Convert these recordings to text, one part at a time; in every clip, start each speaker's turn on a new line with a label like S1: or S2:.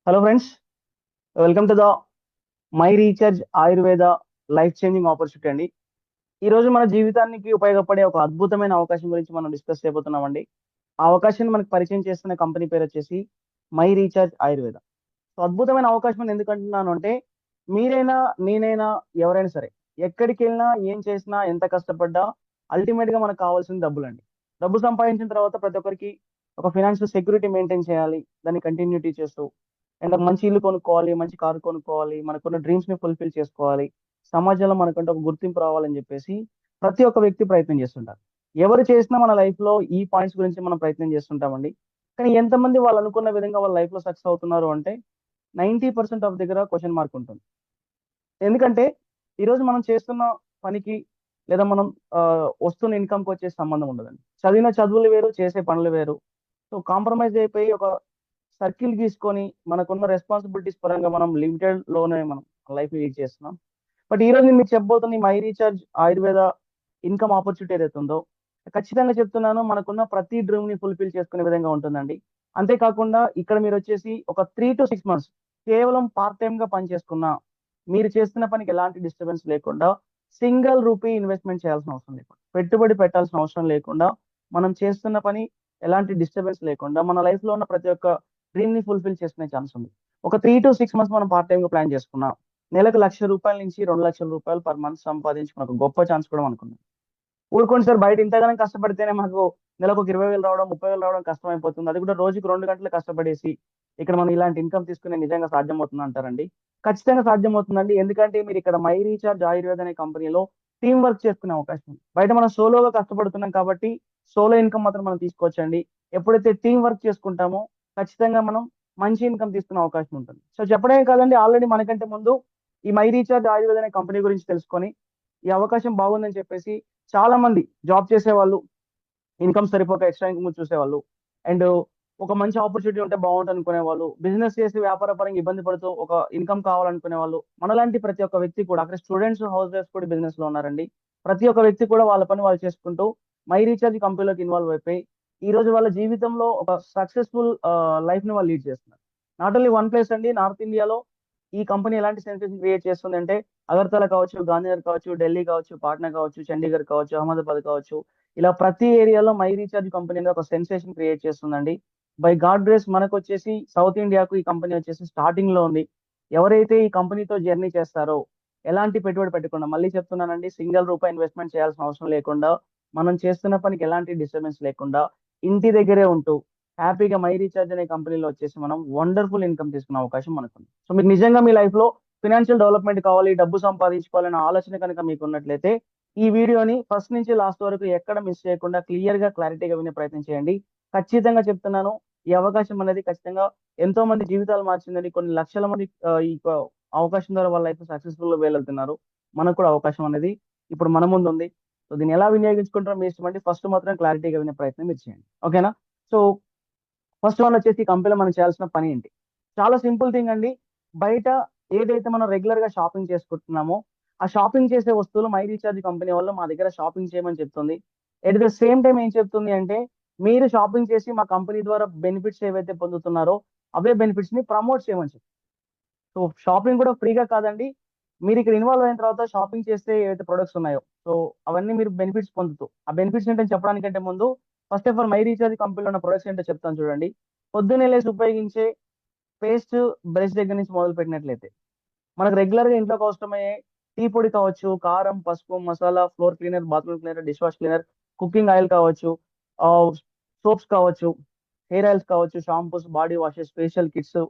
S1: Hello friends, welcome to the my recharge Ayurveda life changing opportunity అండి. ఈ రోజు మన జీవితానికి ఉపయోగపడే ఒక అద్భుతమైన అవకాశం గురించి మనం డిస్కస్ చేయబోతున్నామండి. ఆ అవకాశాన్ని మనకు పరిచయం చేస్తున్న కంపెనీ పేరు వచ్చేసి మై రీఛార్జ్ ఆయుర్వేద. సో అద్భుతమైన అవకాశం అని ఎందుకు అంటున్నాను అంటే, మీరైనా నేనైనా ఎవరైనా సరే ఎక్కడికి వెళ్ళినా ఏం చేసినా ఎంత కష్టపడ్డా అల్టిమేట్ గా మనకు కావాల్సింది డబ్బులండి. డబ్బు సంపాదించిన తర్వాత ప్రతి ఒక్కరికి ఒక ఫినాన్షియల్ సెక్యూరిటీ మెయింటైన్ చేయాలి, దాన్ని కంటిన్యూటీ చేస్తూ అండ్ ఒక మంచి ఇల్లు కొనుక్కోవాలి, మంచి కారు కొనుక్కోవాలి, మనకున్న డ్రీమ్స్ ని ఫుల్ఫిల్ చేసుకోవాలి, సమాజంలో మనకంటే ఒక గుర్తింపు రావాలని చెప్పేసి ప్రతి ఒక్క వ్యక్తి ప్రయత్నం చేస్తుంటారు. ఎవరు చేసినా మన లైఫ్ లో ఈ పాయింట్స్ గురించి మనం ప్రయత్నం చేస్తుంటామండి. కానీ ఎంతమంది వాళ్ళు అనుకున్న విధంగా వాళ్ళ లైఫ్ లో సక్సెస్ అవుతున్నారు అంటే 90% ఆఫ్ దగ్గర క్వశ్చన్ మార్క్ ఉంటుంది. ఎందుకంటే ఈ రోజు మనం చేస్తున్న పనికి లేదా మనం ఆ, వస్తున్న ఇన్కమ్ కి వచ్చే సంబంధం ఉండదండి. చదివిన చదువులు వేరు, చేసే పనులు వేరు. సో కాంప్రమైజ్ అయిపోయి ఒక సర్కిల్ గీసుకొని మనకున్న రెస్పాన్సిబిలిటీస్ పరంగా మనం లిమిటెడ్ లోనే మనం లైఫ్ లీడ్ చేస్తున్నాం. బట్ ఈ రోజు నేను మీకు చెప్పబోతున్న ఈ my recharge Ayurveda income opportunity ఏదైతే ఉందో, ఖచ్చితంగా చెప్తున్నాను, మనకున్న ప్రతి డ్రీమ్ ని ఫుల్ఫిల్ చేసుకునే విధంగా ఉంటుందండి. అంతేకాకుండా ఇక్కడ మీరు వచ్చేసి ఒక 3 to 6 months కేవలం పార్ట్ టైం గా పని చేసుకున్నా, మీరు చేస్తున్న పనికి ఎలాంటి డిస్టర్బెన్స్ లేకుండా, సింగిల్ రూపీ ఇన్వెస్ట్మెంట్ చేయాల్సిన అవసరం లేకుండా, పెట్టుబడి పెట్టాల్సిన అవసరం లేకుండా, మనం చేస్తున్న పని ఎలాంటి డిస్టర్బెన్స్ లేకుండా మన లైఫ్ లో ఉన్న ప్రతి ఒక్క డ్రీమ్ ని ఫుల్ఫిల్ చేసుకునే ఛాన్స్ ఉంది. ఒక 3 to 6 months మనం పార్ట్ టైం గా ప్లాన్ చేసుకున్నాం, నెలకు ₹1,00,000 నుంచి ₹2,00,000 పర్ మంత్ సంపాదించుకున్న ఒక గొప్ప ఛాన్స్ కూడా అనుకున్నాం. ఊరుకోండి సార్, బయట ఇంతగానం కష్టపడితేనే మనకు నెలకు ఒక 20,000 రావడం, 30,000 రావడం కష్టం అయిపోతుంది, అది కూడా రోజుకి 2 గంటలు కష్టపడేసి ఇక్కడ మనం ఇలాంటి ఇన్కమ్ తీసుకునే నిజంగా సాధ్యమవుతుంది అంటారండి? ఖచ్చితంగా సాధ్యమవుతుందండి. ఎందుకంటే మీరు ఇక్కడ మై రీఛార్జ్ ఆయుర్వేద అనే కంపెనీలో టీం వర్క్ చేసుకునే అవకాశం ఉంది. బయట మనం సోలోగా కష్టపడుతున్నాం కాబట్టి సోలో ఇన్కమ్ మాత్రం మనం తీసుకోవచ్చండి. ఎప్పుడైతే టీం వర్క్ చేసుకుంటామో ఖచ్చితంగా మనం మంచి ఇన్కమ్ తీసుకునే అవకాశం ఉంటుంది. సో చెప్పడమే కాదండి, ఆల్రెడీ మనకంటే ముందు ఈ మై రీఛార్జ్ ఆయుర్వేద అనే కంపెనీ గురించి తెలుసుకొని ఈ అవకాశం బాగుందని చెప్పేసి చాలా మంది జాబ్ చేసేవాళ్ళు, ఇన్కమ్ సరిపోక ఎక్స్ట్రా ఇన్కమ్ చూసేవాళ్ళు, అండ్ ఒక మంచి ఆపర్చునిటీ ఉంటే బాగుంటుంది అనుకునే వాళ్ళు, బిజినెస్ చేసి వ్యాపార పరంగా ఇబ్బంది పడుతూ ఒక ఇన్కమ్ కావాలనుకునే వాళ్ళు, మనలాంటి ప్రతి ఒక్క వ్యక్తి కూడా, అక్కడ స్టూడెంట్స్, హౌస్ వైఫ్స్ కూడా బిజినెస్ లో ఉన్నారండి. ప్రతి ఒక్క వ్యక్తి కూడా వాళ్ళ పని వాళ్ళు చేసుకుంటూ మై రీఛార్జ్ కంపెనీలోకి ఇన్వాల్వ్ అయిపోయి ఈ రోజు వాళ్ళ జీవితంలో ఒక సక్సెస్ఫుల్ లైఫ్ ని వాళ్ళు లీడ్ చేస్తున్నారు. నాట్ ఓన్లీ వన్ ప్లేస్ అండి, నార్త్ ఇండియాలో ఈ కంపెనీ ఎలాంటి సెన్సేషన్ క్రియేట్ చేస్తుంది అంటే, అగర్తల కావచ్చు, గాంధీనగర్ కావచ్చు, ఢిల్లీ కావచ్చు, పాట్నా కావచ్చు, చండీగఢ్ కావచ్చు, అహ్మదాబాద్ కావచ్చు, ఇలా ప్రతి ఏరియాలో మై రీఛార్జ్ కంపెనీ అనేది ఒక సెన్సేషన్ క్రియేట్ చేస్తుందండి. బై గాడ్ గ్రేస్ మనకు వచ్చేసి సౌత్ ఇండియాకు ఈ కంపెనీ వచ్చేసి స్టార్టింగ్ లో ఉంది. ఎవరైతే ఈ కంపెనీతో జర్నీ చేస్తారో ఎలాంటి పెట్టుబడి పెట్టకుండా, మళ్ళీ చెప్తున్నానండి, సింగిల్ రూపాయి ఇన్వెస్ట్మెంట్ చేయాల్సిన అవసరం లేకుండా, మనం చేస్తున్న పనికి ఎలాంటి డిస్టర్బెన్స్ లేకుండా ఇంటి దగ్గరే ఉంటూ హ్యాపీగా మై రీఛార్జ్ అనే కంపెనీలో వచ్చేసి మనం వండర్ఫుల్ ఇన్కమ్ తీసుకునే అవకాశం మనకుంది. సో మీకు నిజంగా మీ లైఫ్ లో ఫినాన్షియల్ డెవలప్మెంట్ కావాలి, డబ్బు సంపాదించుకోవాలనే ఆలోచన కనుక మీకు ఉన్నట్లయితే ఈ వీడియోని ఫస్ట్ నుంచి లాస్ట్ వరకు ఎక్కడ మిస్ చేయకుండా క్లియర్ గా క్లారిటీగా వినే ప్రయత్నం చేయండి. ఖచ్చితంగా చెప్తున్నాను, ఈ అవకాశం అనేది ఖచ్చితంగా ఎంతో మంది జీవితాలు మార్చిందని, కొన్ని లక్షల మంది అవకాశం ద్వారా వాళ్ళ లైఫ్ సక్సెస్ఫుల్ గా వెళ్తున్నారు. మనకు కూడా అవకాశం అనేది ఇప్పుడు మన ముందు ఉంది. సో దీన్ని ఎలా వినియోగించుకుంటారో మీ ఇష్టం అండి. ఫస్ట్ మాత్రం క్లారిటీగా వినే ప్రయత్నం మీరు చేయండి, ఓకేనా? సో ఫస్ట్ వన్ వచ్చేసి కంపెనీలో మనం చేయాల్సిన పని ఏంటి? చాలా సింపుల్ థింగ్ అండి. బయట ఏదైతే మనం రెగ్యులర్ గా షాపింగ్ చేసుకుంటున్నామో ఆ షాపింగ్ చేసే వస్తువులు మై రీఛార్జ్ కంపెనీ వాళ్ళు మా దగ్గర షాపింగ్ చేయమని చెప్తుంది. ఎట్ ద సేమ్ టైం ఏం చెప్తుంది అంటే, మీరు షాపింగ్ చేసి మా కంపెనీ ద్వారా బెనిఫిట్స్ ఏవైతే పొందుతున్నారో అవే బెనిఫిట్స్ ని ప్రమోట్ చేయమని చెప్తుంది. సో షాపింగ్ కూడా ఫ్రీగా కాదండి. మీరు ఇక్కడ ఇన్వాల్వ్ అయిన తర్వాత షాపింగ్ చేస్తే ఏవైతే ప్రొడక్ట్స్ ఉన్నాయో, సో అవన్నీ మీరు బెనిఫిట్స్ పొందుతూ, ఆ బెనిఫిట్స్ ఏంటని చెప్పడానికంటే ముందు first of all my recharge కంపెనీలో ఉన్న ప్రొడక్ట్స్ ఏంటో చెప్తాను చూడండి. పొద్దున్నే లేసి ఉపయోగించే పేస్ట్, బ్రష్ దగ్గర నుంచి మొదలు పెట్టినట్లయితే మనకు రెగ్యులర్ గా ఇంట్లోకి అవసరమయ్యే టీ పొడి కావచ్చు, కారం, పసుపు, మసాలా, floor cleaner, bathroom cleaner, dish wash cleaner, cooking oil కావచ్చు, సోప్స్ కావచ్చు, హెయిర్ ఆయిల్స్ కావచ్చు, shampoos, body washes, facial kits,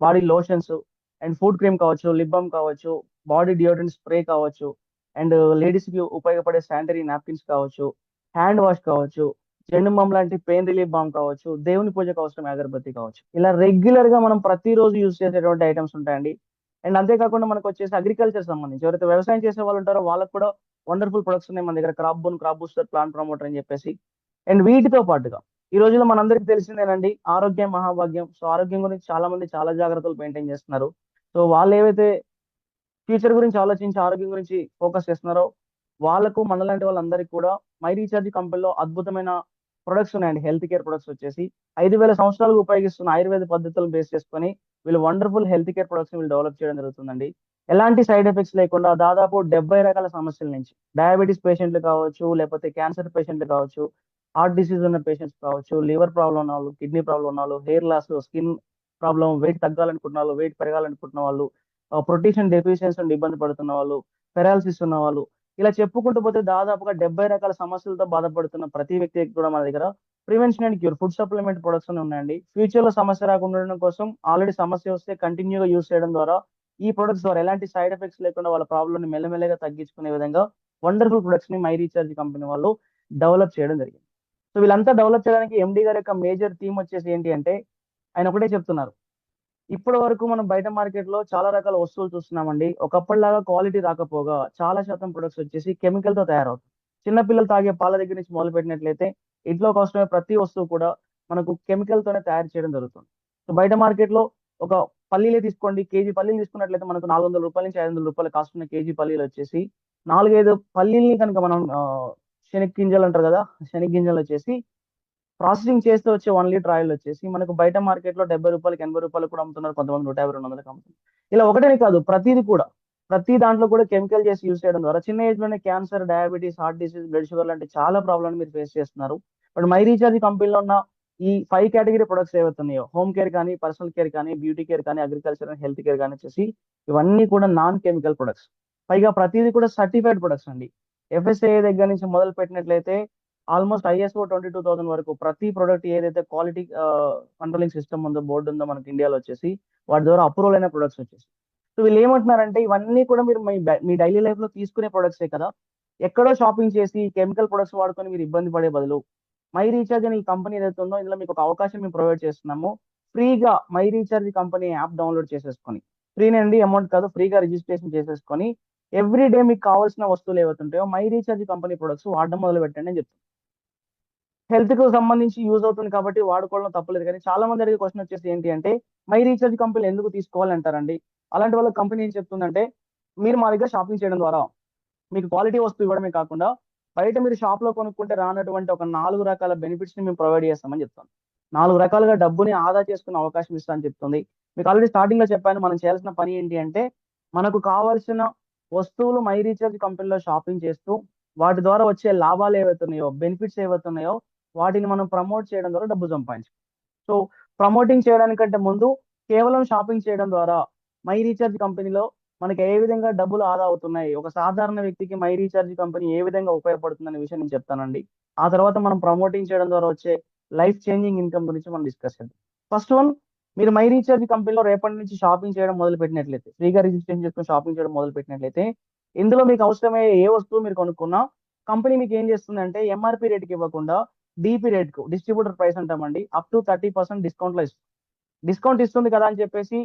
S1: body lotions, and foot cream కావచ్చు, లిప్ బామ్ కావచ్చు, బాడీ డియోడ్రెంట్ స్ప్రే కావచ్చు, అండ్ లేడీస్ కి ఉపయోగపడే శానిటరీ నాప్కిన్స్ కావచ్చు, hand wash కావచ్చు, జెండు బామ్ లాంటి పెయిన్ రిలీఫ్ బామ్ కావచ్చు, దేవుని పూజకు అవసరం అగరబత్తి కావచ్చు, ఇలా రెగ్యులర్ గా మనం ప్రతిరోజు యూజ్ చేసేటువంటి ఐటమ్స్ ఉంటాయండి. అండ్ అంతేకాకుండా మనకు వచ్చేసి అగ్రికల్చర్ సంబంధించి ఎవరైతే వ్యవసాయం చేసే వాళ్ళు ఉంటారో వాళ్ళకు కూడా వండర్ఫుల్ ప్రొడక్ట్స్ ఉన్నాయి మన దగ్గర. Crop bone, crop booster, plant promoter అని చెప్పేసి. అండ్ వీటితో పాటుగా ఈ రోజుల్లో మనందరికీ తెలిసిందేనండి, ఆరోగ్యం మహాభాగ్యం. సో ఆరోగ్యం గురించి చాలా మంది చాలా జాగ్రత్తలు మెయింటైన్ చేస్తున్నారు. సో వాళ్ళు ఏవైతే ఫ్యూచర్ గురించి ఆలోచించి ఆరోగ్యం గురించి ఫోకస్ చేస్తున్నారో వాళ్ళకు, మనలాంటి వాళ్ళందరికీ కూడా మై రీఛార్జ్ కంపెనీలో అద్భుతమైన ప్రొడక్ట్స్ ఉన్నాయండి. హెల్త్ కేర్ ప్రొడక్ట్స్ వచ్చేసి 5,000 సంవత్సరాలుగా ఉపయోగిస్తున్న ఆయుర్వేద పద్ధతులను బేస్ చేసుకొని వీళ్ళు వండర్‌ఫుల్ హెల్త్ కేర్ ప్రొడక్ట్స్‌ని వీళ్ళు డెవలప్ చేయడం జరుగుతుందండి. ఎలాంటి సైడ్ ఎఫెక్ట్స్ లేకుండా దాదాపు 70 రకాల సమస్యల నుంచి డయాబెటిస్ పేషెంట్‌లు కావచ్చు, లేకపోతే క్యాన్సర్ పేషెంట్‌లు కావచ్చు, హార్ట్ డిసీజ్ ఉన్న పేషెంట్స్ కావచ్చు, లివర్ ప్రాబ్లమ్ ఉన్నవాళ్ళు, కిడ్నీ ప్రాబ్లమ్ ఉన్నవాళ్ళు, hair loss, skin problem, weight తగ్గాలనుకుంటున్న వాళ్ళు, వెయిట్ పెరగాలనుకుంటున్న వాళ్ళు, ప్రోటీన్ డెఫిషియన్సీ నుండి ఇబ్బంది పడుతున్న వాళ్ళు, పెరాలిసిస్ ఉన్నవాళ్ళు, ఇలా చెప్పుకుంటూ పోతే దాదాపుగా 70 రకాల సమస్యలతో బాధపడుతున్న ప్రతి వ్యక్తికి కూడా మన దగ్గర prevention and cure food supplement products అని ఉన్నాయండి. ఫ్యూచర్‌లో సమస్య రాకుండా ఉండడం కోసం ఆల్రెడీ సమస్య వస్తే కంటిన్యూ‌గా యూజ్ చేయడం ద్వారా ఈ ప్రొడక్ట్స్ ద్వారా ఎలాంటి సైడ్ ఎఫెక్ట్స్ లేకుండా వాళ్ళ ప్రాబ్లమ్‌ని మెల్లమెల్లగా తగ్గించుకునే విధంగా వండర్‌ఫుల్ ప్రొడక్ట్స్‌ని మై రీచార్జ్ కంపెనీ వాళ్ళు డెవలప్ చేయడం జరిగింది. సో, వీళ్ళంతా డెవలప్ చేయడానికి ఎండీ గారి యొక్క మేజర్ థీమ్ వచ్చేసి ఏంటి అంటే, ఆయన ఒకటే చెప్తున్నారు. ఇప్పటి వరకు మనం బయట మార్కెట్‌లో చాలా రకాల వస్తువులు చూస్తున్నామండి. ఒకప్పటిలాగా క్వాలిటీ రాకపోగా చాలా శాతం ప్రొడక్ట్స్ వచ్చేసి కెమికల్‌తో తయారవుతాయి. చిన్న పిల్లలు తాగే పాల దగ్గర నుంచి మొదలుపెట్టినట్లయితే ఇంట్లోకి అవసరమైన ప్రతి వస్తువు కూడా మనకు కెమికల్‌తోనే తయారు చేయడం జరుగుతుంది. సో, బయట మార్కెట్‌లో ఒక పల్లీలే తీసుకోండి. కేజీ పల్లీలు తీసుకున్నట్లయితే మనకు రూ. 400 నుంచి రూ. 500 కాస్ట్ ఉన్న కేజీ పల్లీలొచ్చేసి 4, 5 పల్లీల్ని కనుక మనం శనగగింజలంటారు గదా! శనగగింజలొచ్చేసి ప్రాసెసింగ్ చేస్తే వచ్చే 1 లీటర్ ఆయిల్ వచ్చేసి మనకు బయట మార్కెట్‌లో రూ. 70, రూ. 80 కూడా అమ్ముతున్నారు. కొంతమంది 150, 200కి అమ్ముతున్నారు. ఇలా ఒకటని కాదు ప్రతీది కూడా. ప్రతి దాంట్లో కూడా కెమికల్ చేసి యూజ్ చేయడం ద్వారా చిన్న ఏజ్‌లోనే cancer, diabetes, heart disease, blood sugar లాంటి చాలా ప్రాబ్లమ్‌ని మీరు ఫేస్ చేస్తున్నారు. బట్ మై రీచార్జ్ కంపెనీలో ఉన్న ఈ 5 కేటగరీ ప్రొడక్ట్స్ ఏవైతే ఉన్నాయో హోమ్ కేర్ కానీ, పర్సనల్ కేర్ కానీ, బ్యూటీ కేర్ కానీ, అగ్రికల్చర్ అండ్ హెల్త్ కేర్ గాని వచ్చేసి ఇవన్నీ కూడా నాన్ కెమికల్ ప్రొడక్ట్స్. పైగా ప్రతీది కూడా సర్టిఫైడ్ ప్రొడక్ట్స్ అండి. ఎఫ్ఎస్‌ఏఐ దగ్గర నుంచి మొదలుపెట్టినట్లయితే ఆల్‌మోస్ట్ ఐఎస్ఓ 22000 వరకు ప్రతి ప్రొడక్ట్ ఏదైతే క్వాలిటీ కంట్రోలింగ్ సిస్టమ్ ఉందో, బోర్డ్ ఉందో మనకి ఇండియాలో వచ్చేసి వాటి ద్వారా అప్రూవల్ అయిన ప్రొడక్ట్స్ వచ్చేసి. సో, వీళ్ళేమంటున్నారంటే ఇవన్నీ కూడా మీరు మీ డైలీ లైఫ్‌లో తీసుకునే ప్రొడక్ట్సే కదా! ఎక్కడో షాపింగ్ చేసి కెమికల్ ప్రొడక్ట్స్ వాడుకొని మీరు ఇబ్బంది పడే బదులు, మై రీచార్జ్ అనే ఈ కంపెనీ ఏదైతే ఉందో ఇందులో మీకు ఒక అవకాశం మేము ప్రొవైడ్ చేస్తున్నాము. ఫ్రీగా my recharge company app download చేసేసుకొని, ఫ్రీనండి అమౌంట్ కాదు ఫ్రీగా రిజిస్ట్రేషన్ చేసేసుకొని, ఎవ్రీ డే మీకు కావాల్సిన వస్తువులు ఏవైతే ఉంటాయో మై రీచార్జ్ కంపెనీ ప్రొడక్ట్స్ వాడడం మొదలుపెట్టండి అని చెప్తున్నారు. హెల్త్‌కు సంబంధించి యూజ్ అవుతుంది కాబట్టి వాడుకోవడంలో తప్పులేదు గానీ, చాలా మంది అడిగే క్వెషన్ వచ్చేసి ఏంటి అంటే, మై రీచార్జ్ కంపెనీలు ఎందుకు తీసుకోవాలి అంటారండి. అలాంటి వాళ్ళకి కంపెనీ ఏం చెప్తుందంటే, మీరు మా దగ్గర షాపింగ్ చేయడం ద్వారా మీకు క్వాలిటీ వస్తువు ఇవ్వడమే కాకుండా, బయట మీరు షాప్‌లో కొనుక్కుంటే రానటువంటి ఒక 4 రకాల బెనిఫిట్స్‌ని మేము ప్రొవైడ్ చేస్తామని చెప్తాం. 4 రకాలుగా డబ్బుని ఆదా చేసుకునే అవకాశం ఇస్తా అని చెప్తుంది. మీకు ఆల్రెడీ స్టార్టింగ్‌లో చెప్పాను. మనం చేయాల్సిన పని ఏంటి అంటే, మనకు కావాల్సిన వస్తువులు మై రీచార్జ్ కంపెనీలో షాపింగ్ చేస్తూ, వాటి ద్వారా వచ్చే లాభాలు ఏవైతే ఉన్నాయో, బెనిఫిట్స్ ఏవైతే ఉన్నాయో, వాటిని మనం ప్రమోట్ చేయడం ద్వారా డబ్బు సంపాదించు సో, ప్రమోటింగ్ చేయడానికంటే ముందు కేవలం షాపింగ్ చేయడం ద్వారా మై రీచార్జ్ కంపెనీలో మనకి ఏ విధంగా డబ్బులు ఆదా అవుతున్నాయి. ఒక సాధారణ వ్యక్తికి మై రీచార్జ్ కంపెనీ ఏ విధంగా ఉపయోగపడుతుందనే విషయం నేను చెప్తానండి. ఆ తర్వాత మనం ప్రమోటింగ్ చేయడం ద్వారా వచ్చే లైఫ్ చేంజింగ్ ఇన్‌కమ్ గురించి మనం డిస్కస్ చేద్దాం. ఫస్ట్ వన్ మీరు మై రీచార్జ్ కంపెనీలో రేపటి నుంచి షాపింగ్ చేయడం మొదలుపెట్టినట్లయితే, ఫ్రీగా రిజిస్ట్రేషన్ చేసుకొని షాపింగ్ చేయడం మొదలుపెట్టినట్లయితే, ఇందులో మీకు అవసరమయ్యే ఏ వస్తువు మీరు కొనుక్కున్నా కంపెనీ మీకేం చేస్తుందంటే ఎంఆర్‌పీ రేట్‌కి ఇవ్వకుండా డీపీ రేట్‌కు డిస్ట్రిబ్యూటర్ ప్రైస్ అంటామండి. అప్ టు 30% డిస్కౌంట్‌లో ఇస్తుంది. డిస్కౌంట్ ఇస్తుంది కదా అని చెప్పేసి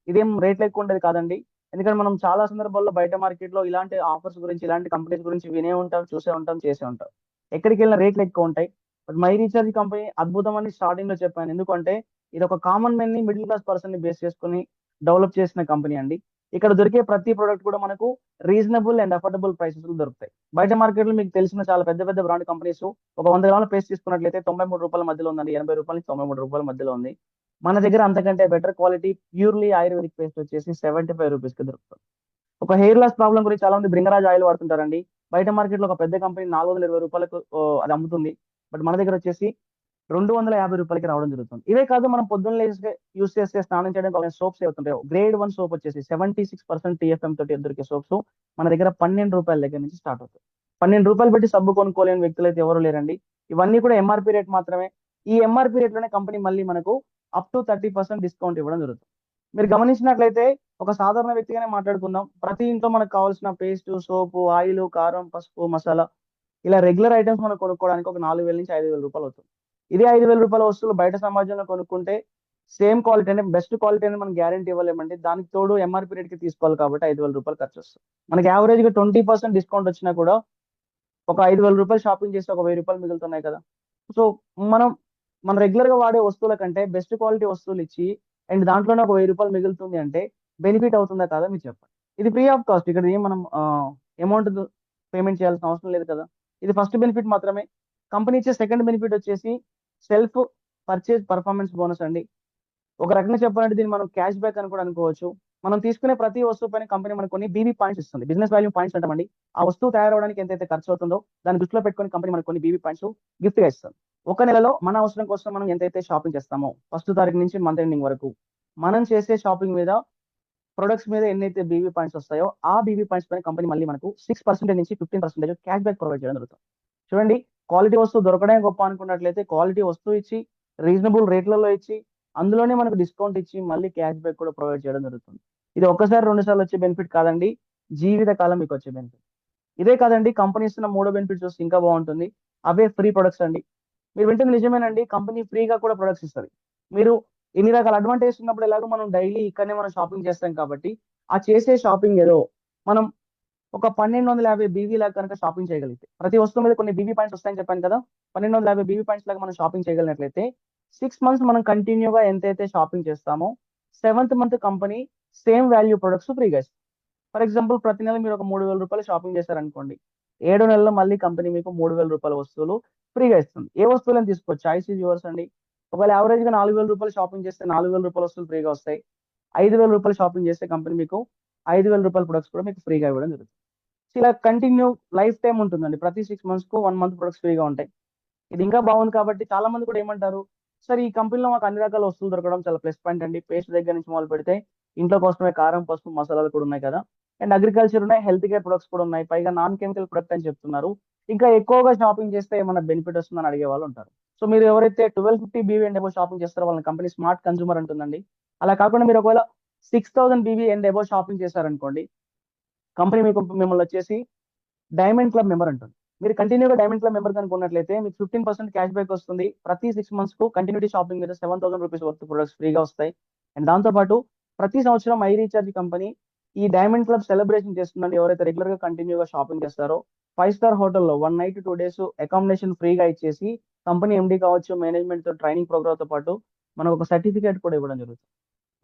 S1: ఇదేం రేట్లు ఎక్కువ ఉండేది కాదండి. ఎందుకంటే మనం చాలా సందర్భాల్లో బయట మార్కెట్‌లో ఇలాంటి ఆఫర్స్ గురించి, ఇలాంటి కంపెనీస్ గురించి వినే ఉంటాం, చూసే ఉంటాం, చేసే ఉంటాం. ఎక్కడికెళ్ళినా రేట్లు ఎక్కువ ఉంటాయి. బట్ మై రీచార్జ్ కంపెనీ అద్భుతమని స్టార్టింగ్‌లో చెప్పాను. ఎందుకంటే ఇదొక కామన్ మ్యాన్‌ని, మిడిల్ క్లాస్ పర్సన్‌ని బేస్ చేసుకొని డెవలప్ చేసిన కంపెనీ అండి. ఇక్కడ దొరికే ప్రతి ప్రొడక్ట్ కూడా మనకు రీజనబుల్ అండ్ అఫోర్డబుల్ ప్రైసెస్‌లో దొరుకుతాయి. బయట మార్కెట్‌లో మీకు తెలిసిన చాలా పెద్ద పెద్ద బ్రాండ్ కంపెనీస్ ఒక 100 గ్రాముల పేస్ట్ తీసుకున్నట్లయితే రూ. 93 మధ్యలో ఉందండి. రూ. 80-93 మధ్యలో ఉంది. మన దగ్గర అంతకంటే better quality purely ayurvedic paste వచ్చేసి రూ. 75కి దొరుకుతుంది. ఒక హెయిర్ లాస్ ప్రాబ్లమ్ గురించి చాలా మంది బ్రింగరాజ్ ఆయిల్ వాడుతుంటారండి. బయట మార్కెట్‌లో ఒక పెద్ద కంపెనీ రూ. 420కు అది అమ్ముతుంది. బట్ మన దగ్గర వచ్చేసి రూ. 250కి రావడం జరుగుతుంది. ఇవే కాదు మనం పొద్దున్న లేస్తే యూజ్ చేసే స్నానం చేయడానికి కావాల్సిన సోప్స్ ఏవైతుంటాయో గ్రేడ్ 1 సోప్ వచ్చేసి 76% టీఎఫ్ఎం తోటి దొరికే సోప్స్ మన దగ్గర రూ. 12 దగ్గర నుంచి స్టార్ట్ అవుతాయి. రూ. 12 పెట్టి సబ్బు కొనుక్కోలేని వ్యక్తులైతే ఎవరు లేరండి. ఇవన్నీ కూడా ఎంఆర్‌పీ రేట్ మాత్రమే. ఈ ఎంఆర్‌పీ రేట్‌లోనే కంపెనీ మళ్ళీ మనకు అప్ టు 30% డిస్కౌంట్ ఇవ్వడం జరుగుతుంది. మీరు గమనించినట్లయితే ఒక సాధారణ వ్యక్తిగానే మాట్లాడుకుందాం. ప్రతి ఇంట్లో మనకు కావాల్సిన పేస్టు, సోపు, ఆయిలు, కారం, పసుపు, మసాలా ఇలా రెగ్యులర్ ఐటెమ్స్ మనం కొనుక్కోవడానికి ఒక రూ. 4000-5000 అవుతుంది. ఇదే రూ. 5000 వస్తువులు బయట సమాజంలో కొనుక్కుంటే సేమ్ క్వాలిటీ అంటే బెస్ట్ క్వాలిటీ అని మనం గ్యారంటీ ఇవ్వలేమండి. దానికి తోడు ఎంఆర్‌పీ రేట్‌కి తీసుకోవాలి కాబట్టి రూ. 5000 ఖర్చొస్తుంది. మనకి యావరేజ్‌గా 20% డిస్కౌంట్ వచ్చినా కూడా ఒక రూ. 5000 షాపింగ్ చేస్తే ఒక రూ. 1000 మిగులుతున్నాయి కదా! సో, మనం రెగ్యులర్‌గా వాడే వస్తువుల కంటే బెస్ట్ క్వాలిటీ వస్తువులిచ్చి అండ్ దాంట్లోనే ఒక రూ. 1000 మిగులుతుంది అంటే బెనిఫిట్ అవుతుందా కాదా మీరు చెప్పండి. ఇది ఫ్రీ ఆఫ్ కాస్ట్. ఇక్కడ ఏం మనం అమౌంట్ పేమెంట్ చేయాల్సిన అవసరం లేదు కదా! ఇది ఫస్ట్ బెనిఫిట్ మాత్రమే. కంపెనీ ఇచ్చే సెకండ్ బెనిఫిట్ వచ్చేసి సెల్ఫ్ పర్చేజ్ పర్ఫార్మెన్స్ బోనస్ అండి. ఒక రకంగా చెప్పాలంటే దీన్ని మనం క్యాష్ బ్యాక్ అని కూడా అనుకోవచ్చు. మనం తీసుకునే ప్రతి వస్తువు పైన కంపెనీ మనకు కొన్ని బీబీ పాయింట్స్ ఇస్తుంది. బిజినెస్ వాల్యూ పాయింట్స్ అంటామండి. ఆ వస్తువు తయారవడానికి ఎంతైతే ఖర్చు అవుతుందో దాన్ని దృష్టిలో పెట్టుకొని కంపెనీ మనకు కొన్ని బీబీ పాయింట్స్ గిఫ్ట్ గా ఇస్తుంది. ఒక నెలలో మన అవసరం కోసం మనం ఎంతైతే షాపింగ్ చేస్తామో ఫస్ట్ తారీఖు నుంచి మంత్ ఎండింగ్ వరకు మనం చేసే షాపింగ్ మీద ప్రొడక్ట్స్ మీద ఎన్నైతే బీబీ పాయింట్స్ వస్తాయో ఆ బీబీ పాయింట్స్ పైన కంపెనీ మళ్ళీ మనకు 6% నుంచి 15% క్యాష్ బ్యాక్ ప్రొవైడ్ చేయడం జరుగుతుంది. చూడండి, క్వాలిటీ వస్తువు దొరకడమే గొప్ప అనుకున్నట్లయితే క్వాలిటీ వస్తువు ఇచ్చి రీజనబుల్ రేట్లలో ఇచ్చి అందులోనే మనకు డిస్కౌంట్ ఇచ్చి మళ్ళీ క్యాష్ బ్యాక్ కూడా ప్రొవైడ్ చేయడం జరుగుతుంది. ఇది ఒక్కసారి 2 సార్లు వచ్చే బెనిఫిట్ కాదండి, జీవిత కాలం మీకు వచ్చే బెనిఫిట్. ఇదే కాదండి, కంపెనీ ఇస్తున్న మూడో బెనిఫిట్ చూస్తే ఇంకా బాగుంటుంది. అవే ఫ్రీ ప్రొడక్ట్స్ అండి. మీరు వింటుంది నిజమేనండి, కంపెనీ ఫ్రీగా కూడా ప్రొడక్ట్స్ ఇస్తుంది. మీరు ఇన్ని రకాల అడ్వాంటేజ్ ఉన్నప్పుడు ఎలాగో మనం డైలీ ఇక్కడనే మనం షాపింగ్ చేస్తాం కాబట్టి ఆ చేసే షాపింగ్ ఏదో మనం ఒక 1250 బీవీ లాగా కనుక షాపింగ్ చేయగలిగితే, ప్రతి వస్తువు మీద కొన్ని బీవీ పాయింట్స్ వస్తాయని చెప్పాను కదా, 1250 బీవీ పాయింట్స్ లాగా మనం షాపింగ్ చేయగలిగినట్లయితే 6 మంత్స్ మనం కంటిన్యూగా ఎంతైతే షాపింగ్ చేస్తామో 7th month company same value products ఫ్రీగా ఇస్తుంది. ఫర్ ఎగ్జాంపుల్, ప్రతి నెల మీరు ఒక 3000 రూపాయలు షాపింగ్ చేశారనుకోండి, 7 నెలల్లో మళ్ళీ కంపెనీ మీకు 3000 రూపాయల వస్తువులు ఫ్రీగా ఇస్తుంది. ఏ వస్తువులను తీసుకోవచ్చు, చాయిస్ ఇస్ యువర్స్ అండి. ఒకవేళ యావరేజ్ గా 4000 రూపాయలు షాపింగ్ చేస్తే 4000 రూపాయల వస్తువులు ఫ్రీగా వస్తాయి. 5000 రూపాయలు షాపింగ్ చేస్తే కంపెనీ మీకు 5000 రూపాయల ప్రొడక్ట్స్ కూడా మీకు ఫ్రీగా ఇవ్వడం జరుగుతుంది. ఇలా కంటిన్యూ లైఫ్ టైం ఉంటుందండి. ప్రతి 6 మంత్స్ కు 1 మంత్ ప్రొడక్ట్స్ ఫ్రీగా ఉంటాయి. ఇది ఇంకా బాగుంది కాబట్టి చాలా మంది కూడా ఏమంటారు, సార్ ఈ కంపెనీలో మాకు అన్ని రకాల వస్తువులు దొరకడం చాలా ప్లస్ పాయింట్ అండి. పేస్ట్ దగ్గర నుంచి మొదలు పెడితే ఇంట్లో కోసమే కారం, పసుపు, మసాలాలు కూడా ఉన్నాయి కదా, అండ్ అగ్రికల్చర్ ఉన్నాయి, హెల్త్ కేర్ ప్రొడక్ట్స్ కూడా ఉన్నాయి, పైగా నాన్ కెమికల్ ప్రొడక్ట్ అని చెప్తున్నారు. ఇంకా ఎక్కువగా షాపింగ్ చేస్తే ఏమైనా బెనిఫిట్ వస్తుందని అడిగే వాళ్ళు ఉంటారు. సో మీరు ఎవరైతే 1250 బీవీ అండ్ అబో షాపింగ్ చేస్తారో వాళ్ళని కంపెనీ స్మార్ట్ కన్సూమర్ అంటుందండి. అలా కాకుండా మీరు ఒకవేళ 6000 బీవీ అండ్ అబో షాపింగ్ చేశారనుకోండి, కంపెనీ మీకు మిమ్మల్ని వచ్చేసి డైమండ్ క్లబ్ మెంబర్ అంటుంది. మీరు కంటిన్యూగా డైమండ్ క్లబ్ మెంబర్ కనుక ఉన్నట్లయితే మీకు 15% క్యాష్ బ్యాక్ వస్తుంది. ప్రతి 6 మంత్స్ కు కంటిన్యూటీ షాపింగ్ మీద 7000 రూపీస్ వర్త్ ప్రొడక్ట్స్ ఫ్రీగా వస్తాయి. అండ్ దాంతో పాటు ప్రతి సంవత్సరం ఐ రీఛార్జ్ కంపెనీ ఈ డైమండ్ క్లబ్ సెలబ్రేషన్ చేస్తుందండి. ఎవరైతే రెగ్యులర్ గా కంటిన్యూగా షాపింగ్ చేస్తారో 5 స్టార్ హోటల్లో 1 నైట్ 2 డేస్ అకామిడేషన్ ఫ్రీగా ఇచ్చేసి కంపెనీ ఎండి కావచ్చు, మేనేజ్మెంట్ తో ట్రైనింగ్ ప్రోగ్రామ్ తో పాటు మనకు ఒక సర్టిఫికేట్ కూడా ఇవ్వడం జరుగుతుంది.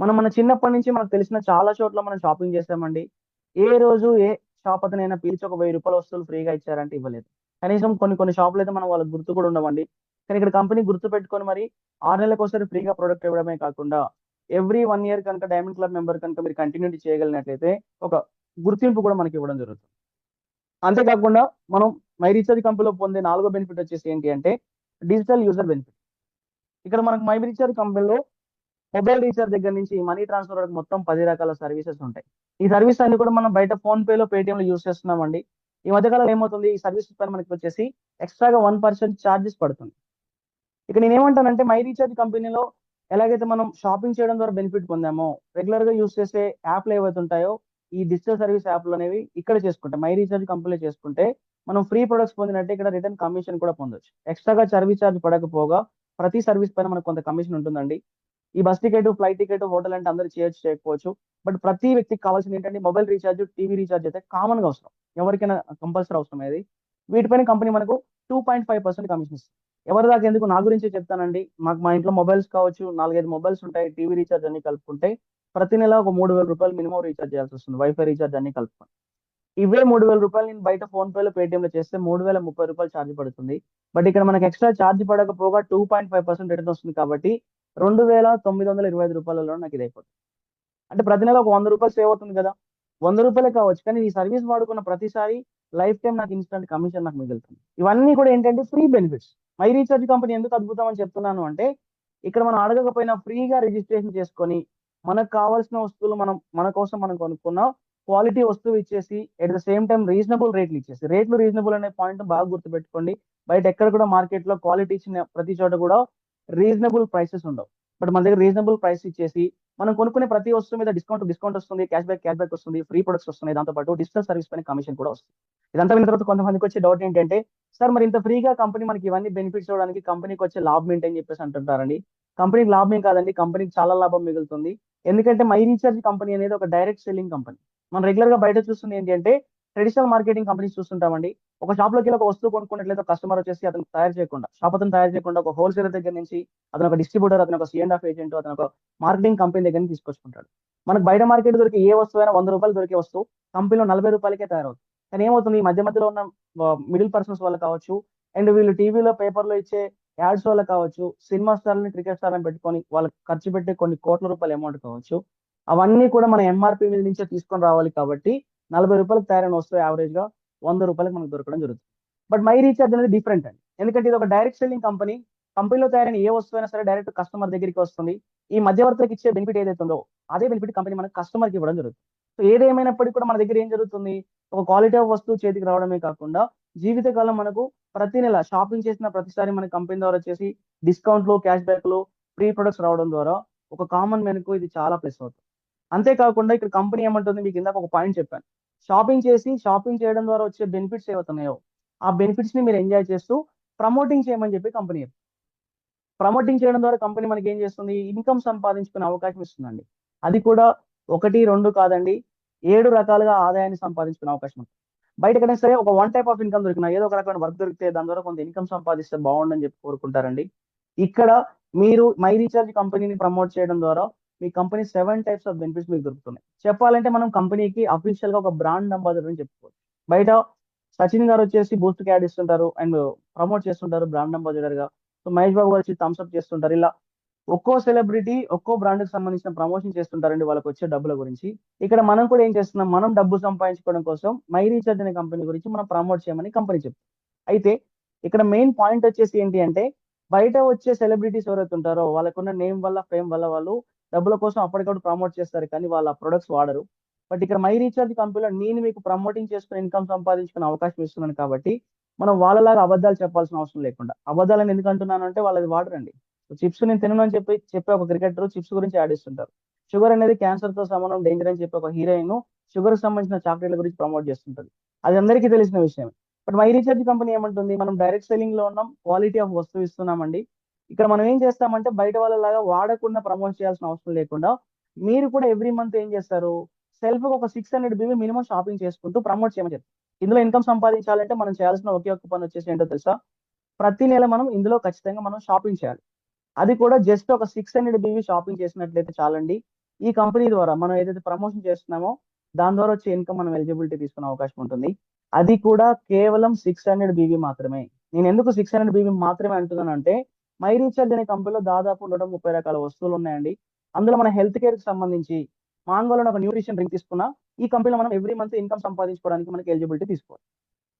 S1: మనం మన చిన్నప్పటి నుంచి మనకు తెలిసిన చాలా చోట్ల మనం షాపింగ్ చేస్తామండి. ఏ రోజు ఏ షాప్ అతనైనా పిలిచి ఒక 1000 రూపాయల వస్తువులు ఫ్రీగా ఇచ్చారంటే ఇవ్వలేదు. కనీసం కొన్ని కొన్ని షాపులు అయితే మనం వాళ్ళకి గుర్తు కూడా ఉండవండి. కానీ ఇక్కడ కంపెనీ గుర్తు పెట్టుకొని మరి 6 నెలలకు ఒకసారి ఫ్రీగా ప్రొడక్ట్ ఇవ్వడమే కాకుండా ఎవ్రీ 1 ఇయర్ కనుక డైమండ్ క్లబ్ మెంబర్ కనుక మీరు కంటిన్యూటీ చేయగలిగినట్లయితే ఒక గుర్తింపు కూడా మనకి ఇవ్వడం జరుగుతుంది. అంతేకాకుండా మనం మై రీఛార్జ్ కంపెనీలో పొందే నాలుగో బెనిఫిట్ వచ్చేసి ఏంటి అంటే డిజిటల్ యూజర్ బెనిఫిట్. ఇక్కడ మనకు మై రీఛార్జ్ కంపెనీలో మొబైల్ రీఛార్జ్ దగ్గర నుంచి మనీ ట్రాన్స్ఫర్ వరకు మొత్తం 10 రకాల సర్వీసెస్ ఉంటాయి. ఈ సర్వీస్ అన్ని కూడా మనం బయట ఫోన్ పే లో, పేటిఎం లో యూస్ చేస్తున్నామండి. ఈ మధ్య కాలంలో ఏమవుతుంది, ఈ సర్వీసెస్ పైన మనకి వచ్చేసి ఎక్స్ట్రాగా 1% ఛార్జెస్ పడుతుంది. ఇక నేనేమంటానంటే మై రీఛార్జ్ కంపెనీలో ఎలాగైతే మనం షాపింగ్ చేయడం ద్వారా బెనిఫిట్ పొందామో రెగ్యులర్ గా యూస్ చేసే యాప్లు ఏవైతే ఉంటాయో ఈ డిజిటల్ సర్వీస్ యాప్లు అనేవి ఇక్కడ చేసుకుంటే మై రీఛార్జ్ కంపెనీలో చేసుకుంటే మనం ఫ్రీ ప్రొడక్ట్స్ పొందినట్టే ఇక్కడ రిటర్న్ కమిషన్ కూడా పొందొచ్చు. ఎక్స్ట్రాగా సర్వీస్ ఛార్జ్ పడకపోగా ప్రతి సర్వీస్ పైన మనకు కొంత కమిషన్ ఉంటుందండి. ఈ bus ticket, flight ticket, hotel అంటే అందరూ చేయొచ్చు, చేయకపోవచ్చు. బట్ ప్రతి వ్యక్తికి కావాల్సింది ఏంటంటే మొబైల్ రీఛార్జ్, టీవీ రీఛార్జ్ అయితే కామన్ గా అవసరం. ఎవరికైనా కంపల్సరీ అవసరం అది. వీటిపైన కంపెనీ మనకు 2.5% కమిషన్ ఇస్తుంది. ఎవరి దాకా ఎందుకు, నా గురించే చెప్తానండి. మా ఇంట్లో మొబైల్స్ కావచ్చు, 4-5 మొబైల్స్ ఉంటాయి. టీవీ రీఛార్జ్ అన్ని కలుపుకుంటే ప్రతి నెల ఒక 3000 రూపాయలు మినిమం రీఛార్జ్ చేయాల్సి వస్తుంది, వైఫై రీఛార్జ్ అన్ని కలుపుకొని. ఇవే 3000 రూపాయలు నేను బయట ఫోన్ పే లో, పేటిఎం లో చేస్తే 3030 రూపాయలు ఛార్జ్ పడుతుంది. బట్ ఇక్కడ మనకి ఎక్స్ట్రా ఛార్జ్ పడకపోగా 2.5% రిటర్న్ వస్తుంది కాబట్టి 2925 రూపాయలలో నాకు ఇది అయిపోతుంది. అంటే ప్రతి నెల ఒక 100 రూపాయలు సేవ్ అవుతుంది కదా. 100 రూపాయలే కావచ్చు, కానీ ఈ సర్వీస్ వాడుకున్న ప్రతిసారి లైఫ్ టైం నాకు ఇన్స్టెంట్ కమిషన్ నాకు మిగులుతుంది. ఇవన్నీ కూడా ఏంటంటే free benefits. My recharge company ఎందుకు అద్భుతం అని చెప్తున్నాను అంటే ఇక్కడ మనం అడగకపోయినా ఫ్రీగా రిజిస్ట్రేషన్ చేసుకొని మనకు కావాల్సిన వస్తువులు మనం మన కోసం మనం కొనుక్కున్న క్వాలిటీ వస్తువు ఇచ్చేసి at the same time reasonable రేట్లు ఇచ్చేసి, రేట్లు రీజనబుల్ అనే పాయింట్ బాగా గుర్తుపెట్టుకోండి. బయట ఎక్కడ కూడా మార్కెట్ లో క్వాలిటీ ఇచ్చిన ప్రతి చోట కూడా రీజనబుల్ ప్రైసెస్ ఉండవు. బట్ మన దగ్గర రీజనబుల్ ప్రైస్ ఇచ్చేసి మనం కొనుక్కునే ప్రతి వస్తువు మీద డిస్కౌంట్ వస్తుంది, క్యాష్ బ్యాక్ వస్తుంది, ఫ్రీ ప్రొడక్ట్స్ వస్తున్నాయి. దాంతో పాటు డిజిటల్ సర్వీస్ పైన కమిషన్ కూడా వస్తుంది. ఇదంతా విన్న తర్వాత కొంతమందికి వచ్చే డౌట్ ఏంటంటే, సార్ మరి ఇంత ఫ్రీగా కంపెనీ మనకి ఇవన్నీ బెనిఫిట్స్ ఇవ్వడానికి కంపెనీకి వచ్చే లాభం ఏంటని చెప్పేసి అంటుంటారండి. కంపెనీకి లాభం ఏం కాదండి, కంపెనీకి చాలా లాభం మిగులుతుంది. ఎందుకంటే మై రీఛార్జ్ కంపెనీ అనేది ఒక డైరెక్ట్ సెల్లింగ్ కంపెనీ. మనం రెగ్యులర్ గా బయట చూస్తుంది ఏంటి అంటే ట్రెడిషనల్ మార్కెటింగ్ కంపెనీస్ చూస్తుంటామండి. ఒక షాప్ లోకి వెళ్ళి ఒక వస్తువు కొనుక్కున్నట్లయితే కస్టమర్ వచ్చేసి అతను తయారు చేయకుండా, షాప్ అతను తయారు చేయకుండా ఒక హోల్సేలర్ దగ్గర నుంచి, అతను ఒక డిస్ట్రిబ్యూటర్, అతను ఒక C&F ఏజెంట్, అతను ఒక మార్కెటింగ్ కంపెనీ దగ్గర నుంచి తీసుకొచ్చుకుంటాడు. మనకు బయట మార్కెట్ దొరికే ఏ వస్తువైనా 100 రూపాయలు దొరికే వస్తువు కంపెనీలో 40 రూపాయలకే తయారవుతుంది. కానీ ఏమవుతుంది, ఈ మధ్య మధ్యలో ఉన్న మిడిల్ పర్సన్స్ వల్ల కావచ్చు, అండ్ వీళ్ళు టీవీలో పేపర్లో ఇచ్చే యాడ్స్ వల్ల కావచ్చు, సినిమా స్టార్ని క్రికెట్ స్టార్ని పెట్టుకొని వాళ్ళకి ఖర్చు పెట్టే కొన్ని కోట్ల రూపాయల అమౌంట్ కావచ్చు, అవన్నీ కూడా మన ఎంఆర్పి మీద నుంచే తీసుకొని రావాలి కాబట్టి రూ. 40 తయారైన వస్తువు యావరేజ్ గా రూ. 100 మనకు దొరకడం జరుగుతుంది. బట్ మై రీఛార్జ్ అనేది డిఫరెంట్ అండి, ఎందుకంటే ఇది ఒక డైరెక్ట్ సెల్లింగ్ కంపెనీ. కంపెనీలో తయారైన ఏ వస్తువు అయినా సరే డైరెక్ట్ కస్టమర్ దగ్గరికి వస్తుంది. ఈ మధ్యవర్తులకు ఇచ్చే బెనిఫిట్ ఏదైతే ఉందో అదే బెనిఫిట్ కంపెనీ మన కస్టమర్ కి ఇవ్వడం జరుగుతుంది. సో ఏదేమైనప్పటికీ కూడా మన దగ్గర ఏం జరుగుతుంది, ఒక క్వాలిటీ ఆఫ్ వస్తువు చేతికి రావడమే కాకుండా జీవితకాలం మనకు ప్రతి నెల షాపింగ్ చేసిన ప్రతిసారి మన కంపెనీ ద్వారా వచ్చేసి డిస్కౌంట్లు, క్యాష్ బ్యాక్లు, ఫ్రీ ప్రొడక్ట్స్ రావడం ద్వారా ఒక కామన్ మ్యాన్ కు ఇది చాలా ప్లస్ అవుతుంది. అంతేకాకుండా ఇక్కడ కంపెనీ ఏమంటుంది, మీకు ఇందాక ఒక పాయింట్ చెప్పాను, షాపింగ్ చేయడం ద్వారా వచ్చే బెనిఫిట్స్ ఏవైతున్నాయో ఆ బెనిఫిట్స్ ని మీరు ఎంజాయ్ చేస్తూ ప్రమోటింగ్ చేయమని చెప్పి కంపెనీ ప్రమోటింగ్ చేయడం ద్వారా కంపెనీ మనకి ఏం చేస్తుంది, ఇన్కమ్ సంపాదించుకునే అవకాశం ఇస్తుందండి. అది కూడా 1, 2 కాదండి, 7 రకాలుగా ఆదాయాన్ని సంపాదించుకునే అవకాశం ఉంది. బయట ఎక్కడైనా సరే ఒక వన్ టైప్ ఆఫ్ ఇన్కమ్ దొరికినా, ఏదో ఒక రకమైన వర్క్ దొరికితే దాని ద్వారా కొంత ఇన్కమ్ సంపాదిస్తే బాగుండని చెప్పి కోరుకుంటారండి. ఇక్కడ మీరు మై రీఛార్జ్ కంపెనీని ప్రమోట్ చేయడం ద్వారా మీ కంపెనీ 7 టైప్స్ ఆఫ్ బెనిఫిట్స్ మీకు దొరుకుతున్నాయి. చెప్పాలంటే మనం కంపెనీకి అఫీషియల్ గా ఒక బ్రాండ్ అంబాసిడర్ అని చెప్పుకోవచ్చు. బయట సచిన్ గారు వచ్చేసి బూస్ట్ యాడ్ ఇస్తుంటారు అండ్ ప్రమోట్ చేస్తుంటారు బ్రాండ్ అంబాసిడర్ గా. సో మహేష్ బాబు గారు వచ్చి థమ్స్ అప్ చేస్తుంటారు. ఇలా ఒక్కో సెలబ్రిటీ ఒక్కో బ్రాండ్ కి సంబంధించిన ప్రమోషన్ చేస్తుంటారండి వాళ్ళకి వచ్చే డబ్బుల గురించి. ఇక్కడ మనం కూడా ఏం చేస్తున్నాం, మనం డబ్బు సంపాదించుకోవడం కోసం మై రీఛార్జ్ అనే కంపెనీ గురించి మనం ప్రమోట్ చేయమని కంపెనీ చెప్తుంది. అయితే ఇక్కడ మెయిన్ పాయింట్ వచ్చేసి ఏంటి అంటే, బయట వచ్చే సెలబ్రిటీస్ ఎవరైతే ఉంటారో వాళ్ళకున్న నేమ్ వల్ల, ఫేమ్ వల్ల వాళ్ళు డబ్బుల కోసం అప్పటికప్పుడు ప్రమోట్ చేస్తారు కానీ వాళ్ళ ప్రొడక్ట్స్ వాడరు. బట్ ఇక్కడ మై రీఛార్జ్ కంపెనీలో నేను మీకు ప్రమోటింగ్ చేసుకుని ఇన్కమ్ సంపాదించుకునే అవకాశం ఇస్తున్నాను కాబట్టి మనం వాళ్ళలాగా అబద్ధాలు చెప్పాల్సిన అవసరం లేకుండా, అబద్ధాలను ఎందుకు అంటున్నాను అంటే వాళ్ళది వాడరండి. చిప్స్ నేను తినను అని చెప్పే ఒక క్రికెటర్ చిప్స్ గురించి ఆడిస్తుంటారు. షుగర్ అనేది క్యాన్సర్ తో సమానం, డేంజర్ అని చెప్పి ఒక హీరోయిన్ షుగర్ సంబంధించిన చాక్లెట్ల గురించి ప్రమోట్ చేస్తుంటది. అది అందరికీ తెలిసిన విషయం. బట్ మై రీఛార్జ్ కంపెనీ ఏమంటుంది, మనం డైరెక్ట్ సెల్లింగ్ లో ఉన్నాం, క్వాలిటీ ఆఫ్ వస్తువు ఇస్తున్నామండి. ఇక్కడ మనం ఏం చేస్తామంటే బయట వాళ్ళలాగా వాడకుండా ప్రమోట్ చేయాల్సిన అవసరం లేకుండా మీరు కూడా ఎవ్రీ మంత్ ఏం చేస్తారు, సెల్ఫ్ ఒక 600 బీబీ మినిమం షాపింగ్ చేసుకుంటూ ప్రమోట్ చేయమని చెప్తారు. ఇందులో ఇన్కమ్ సంపాదించాలంటే మనం చేయాల్సిన ఒకే ఒక్క పని వచ్చేసి ఏంటో తెలుసా, ప్రతి నెల మనం ఇందులో ఖచ్చితంగా మనం షాపింగ్ చేయాలి. అది కూడా జస్ట్ ఒక 600 బీవీ షాపింగ్ చేసినట్లయితే చాలండి. ఈ కంపెనీ ద్వారా మనం ఏదైతే ప్రమోషన్ చేస్తున్నామో దాని ద్వారా వచ్చే ఇన్కమ్ మనం ఎలిజిబిలిటీ తీసుకునే అవకాశం ఉంటుంది. అది కూడా కేవలం 600 బీవీ మాత్రమే. నేను ఎందుకు 600 బీవీ మాత్రమే అంటున్నానంటే, మై రీఛార్జ్ అనే కంపెనీలో దాదాపు 130 రకాల వస్తువులు ఉన్నాయండి. అందులో మన హెల్త్ కేర్ కి సంబంధించి మాంగోలో ఒక న్యూట్రిషన్ డ్రింక్ తీసుకున్నా ఈ కంపెనీలో మనం ఎవ్రీ మంత్ ఇన్కమ్ సంపాదించుకోవడానికి మనకి ఎలిజిబిలిటీ తీసుకోవాలి.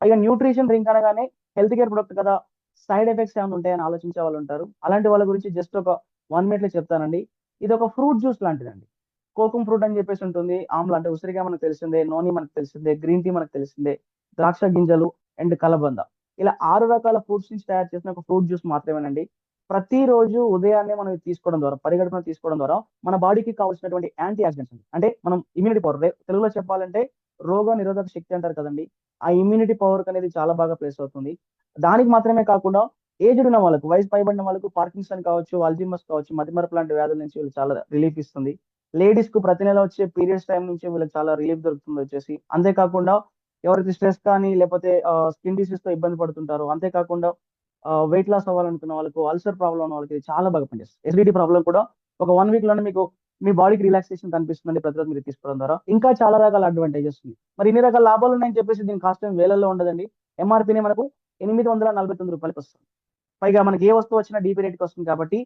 S1: పైగా న్యూట్రిషన్ డ్రింక్ అనగానే హెల్త్ కేర్ ప్రొడక్ట్ కదా, సైడ్ ఎఫెక్ట్స్ ఏమైనా ఉంటాయని ఆలోచించే వాళ్ళు ఉంటారు. అలాంటి వాళ్ళ గురించి జస్ట్ ఒక 1 మినిట్ లో చెప్తానండి. ఇది ఒక ఫ్రూట్ జ్యూస్ లాంటిదండి. కోకం ఫ్రూట్ అని చెప్పేసి ఉంటుంది, ఆమ్లా అంటే ఉసిరికాయ మనకు తెలిసిందే, నోని మనకు తెలిసిందే, గ్రీన్ టీ మనకు తెలిసిందే, ద్రాక్ష గింజలు అండ్ కలబంద, ఇలా 6 రకాల ఫ్రూట్స్ నుంచి తయారు చేసిన ఒక ఫ్రూట్ జ్యూస్ మాత్రమేనండి. ప్రతిరోజు ఉదయాన్నే మనం ఇది తీసుకోవడం ద్వారా, పరిగడుపున తీసుకోవడం ద్వారా మన బాడీకి కావాల్సినటువంటి యాంటీ ఆక్సిడెంట్స్ అంటే మనం ఇమ్యూనిటీ పవర్, తెలుగులో చెప్పాలంటే రోగ నిరోధక శక్తి అంటారు కదండి, ఆ ఇమ్యూనిటీ పవర్ అనేది చాలా బాగా ప్లేస్ అవుతుంది. దానికి మాత్రమే కాకుండా ఏజ్డ్ ఉన్న వాళ్ళకు, వయసు పైబడిన వాళ్ళకు పార్కిన్సన్ కావచ్చు, అల్జీమర్స్ కావచ్చు, మతిమరుపు లాంటి వ్యాధుల నుంచి వీళ్ళు చాలా రిలీఫ్ ఇస్తుంది. లేడీస్ కు ప్రతి నెల వచ్చే పీరియడ్స్ టైం నుంచి వీళ్ళకి చాలా రిలీఫ్ దొరుకుతుంది వచ్చేసి. అంతేకాకుండా ఎవరైతే స్ట్రెస్ కానీ లేకపోతే స్కిన్ డిసీజ్ తో ఇబ్బంది పడుతుంటారో, అంతేకాకుండా వెయిట్ లాస్ అవ్వాలనుకున్న వాళ్ళకు, అల్సర్ ప్రాబ్లం ఉన్న వాళ్ళకి ఇది చాలా బాగా పనిచేస్తుంది. ఎసిడిటీ ప్రాబ్లం కూడా ఒక 1 వీక్ లోనే మీకు మీ బాడీకి రిలాక్సేషన్ కనిపిస్తుందండి ప్రతిరోజు మీరు తీసుకోవడం ద్వారా. ఇంకా చాలా రకాల అడ్వాంటేజెస్ ఉంది. మరి ఇన్ని రకాల లాభాలు ఉన్నాయని చెప్పేసి దీని కాస్ట్ ఏం వేలల్లో ఉండదండి. ఎంఆర్పీని మనకు రూ. 849 వస్తుంది. పైగా మనకి ఏ వస్తువు వచ్చినా డీపీ రేట్కి వస్తుంది కాబట్టి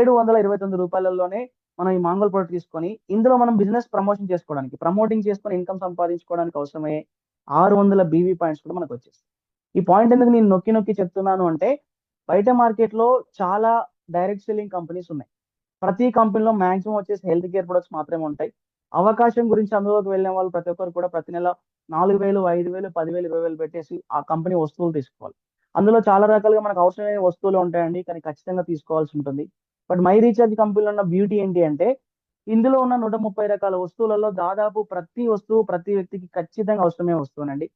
S1: రూ. 729 మనం ఈ మాంగోల్ ప్రొడక్ట్ తీసుకొని ఇందులో మనం బిజినెస్ ప్రమోషన్ చేసుకోవడానికి, ప్రమోటింగ్ చేసుకొని ఇన్కమ్ సంపాదించుకోవడానికి అవసరమయ్యే 600 బీవీ పాయింట్స్ కూడా మనకు వచ్చేస్తాయి. ఈ పాయింట్ ఎందుకు నేను నొక్కి నొక్కి చెప్తున్నాను అంటే, బయట మార్కెట్ లో చాలా డైరెక్ట్ సెల్లింగ్ కంపెనీస్ ఉన్నాయి. ప్రతి కంపెనీలో మాక్సిమం వచ్చేసి హెల్త్ కేర్ ప్రొడక్ట్స్ మాత్రమే ఉంటాయి. అవకాశం గురించి అందులోకి వెళ్ళిన వాళ్ళు ప్రతి ఒక్కరు కూడా ప్రతి నెల 4,000, 5,000, 10,000, 20,000 పెట్టేసి ఆ కంపెనీ వస్తువులు తీసుకోవాలి. అందులో చాలా రకాలుగా మనకు అవసరమైన వస్తువులు ఉంటాయండి, కానీ ఖచ్చితంగా తీసుకోవాల్సి ఉంటుంది. బట్ మై రీఛార్జ్ కంపెనీలో ఉన్న బ్యూటీ ఏంటి అంటే, ఇందులో ఉన్న 130 రకాల వస్తువులలో దాదాపు ప్రతి వస్తువు ప్రతి వ్యక్తికి ఖచ్చితంగా అవసరమే వస్తువునండి.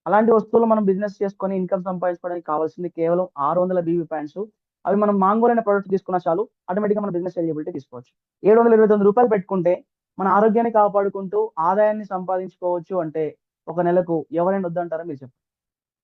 S1: అలాంటి వస్తువులు మనం బిజినెస్ చేసుకొని ఇన్కమ్ సంపాదించుకోవడానికి కావాల్సింది కేవలం 600 బీవీ పాయింట్స్. అవి మనం మాంగోల్ అనే ప్రొడక్ట్ తీసుకున్నా చాలు, ఆటోమేటిక్‌గా మన బిజినెస్ ఎలిజిబిలిటీ తీసుకోవచ్చు. రూ. 729 పెట్టుకుంటే మన ఆరోగ్యాన్ని కాపాడుకుంటూ ఆదాయాన్ని సంపాదించుకోవచ్చు అంటే ఒక నెలకు ఎవరైనా వద్దంటారా మీరు చెప్పండి?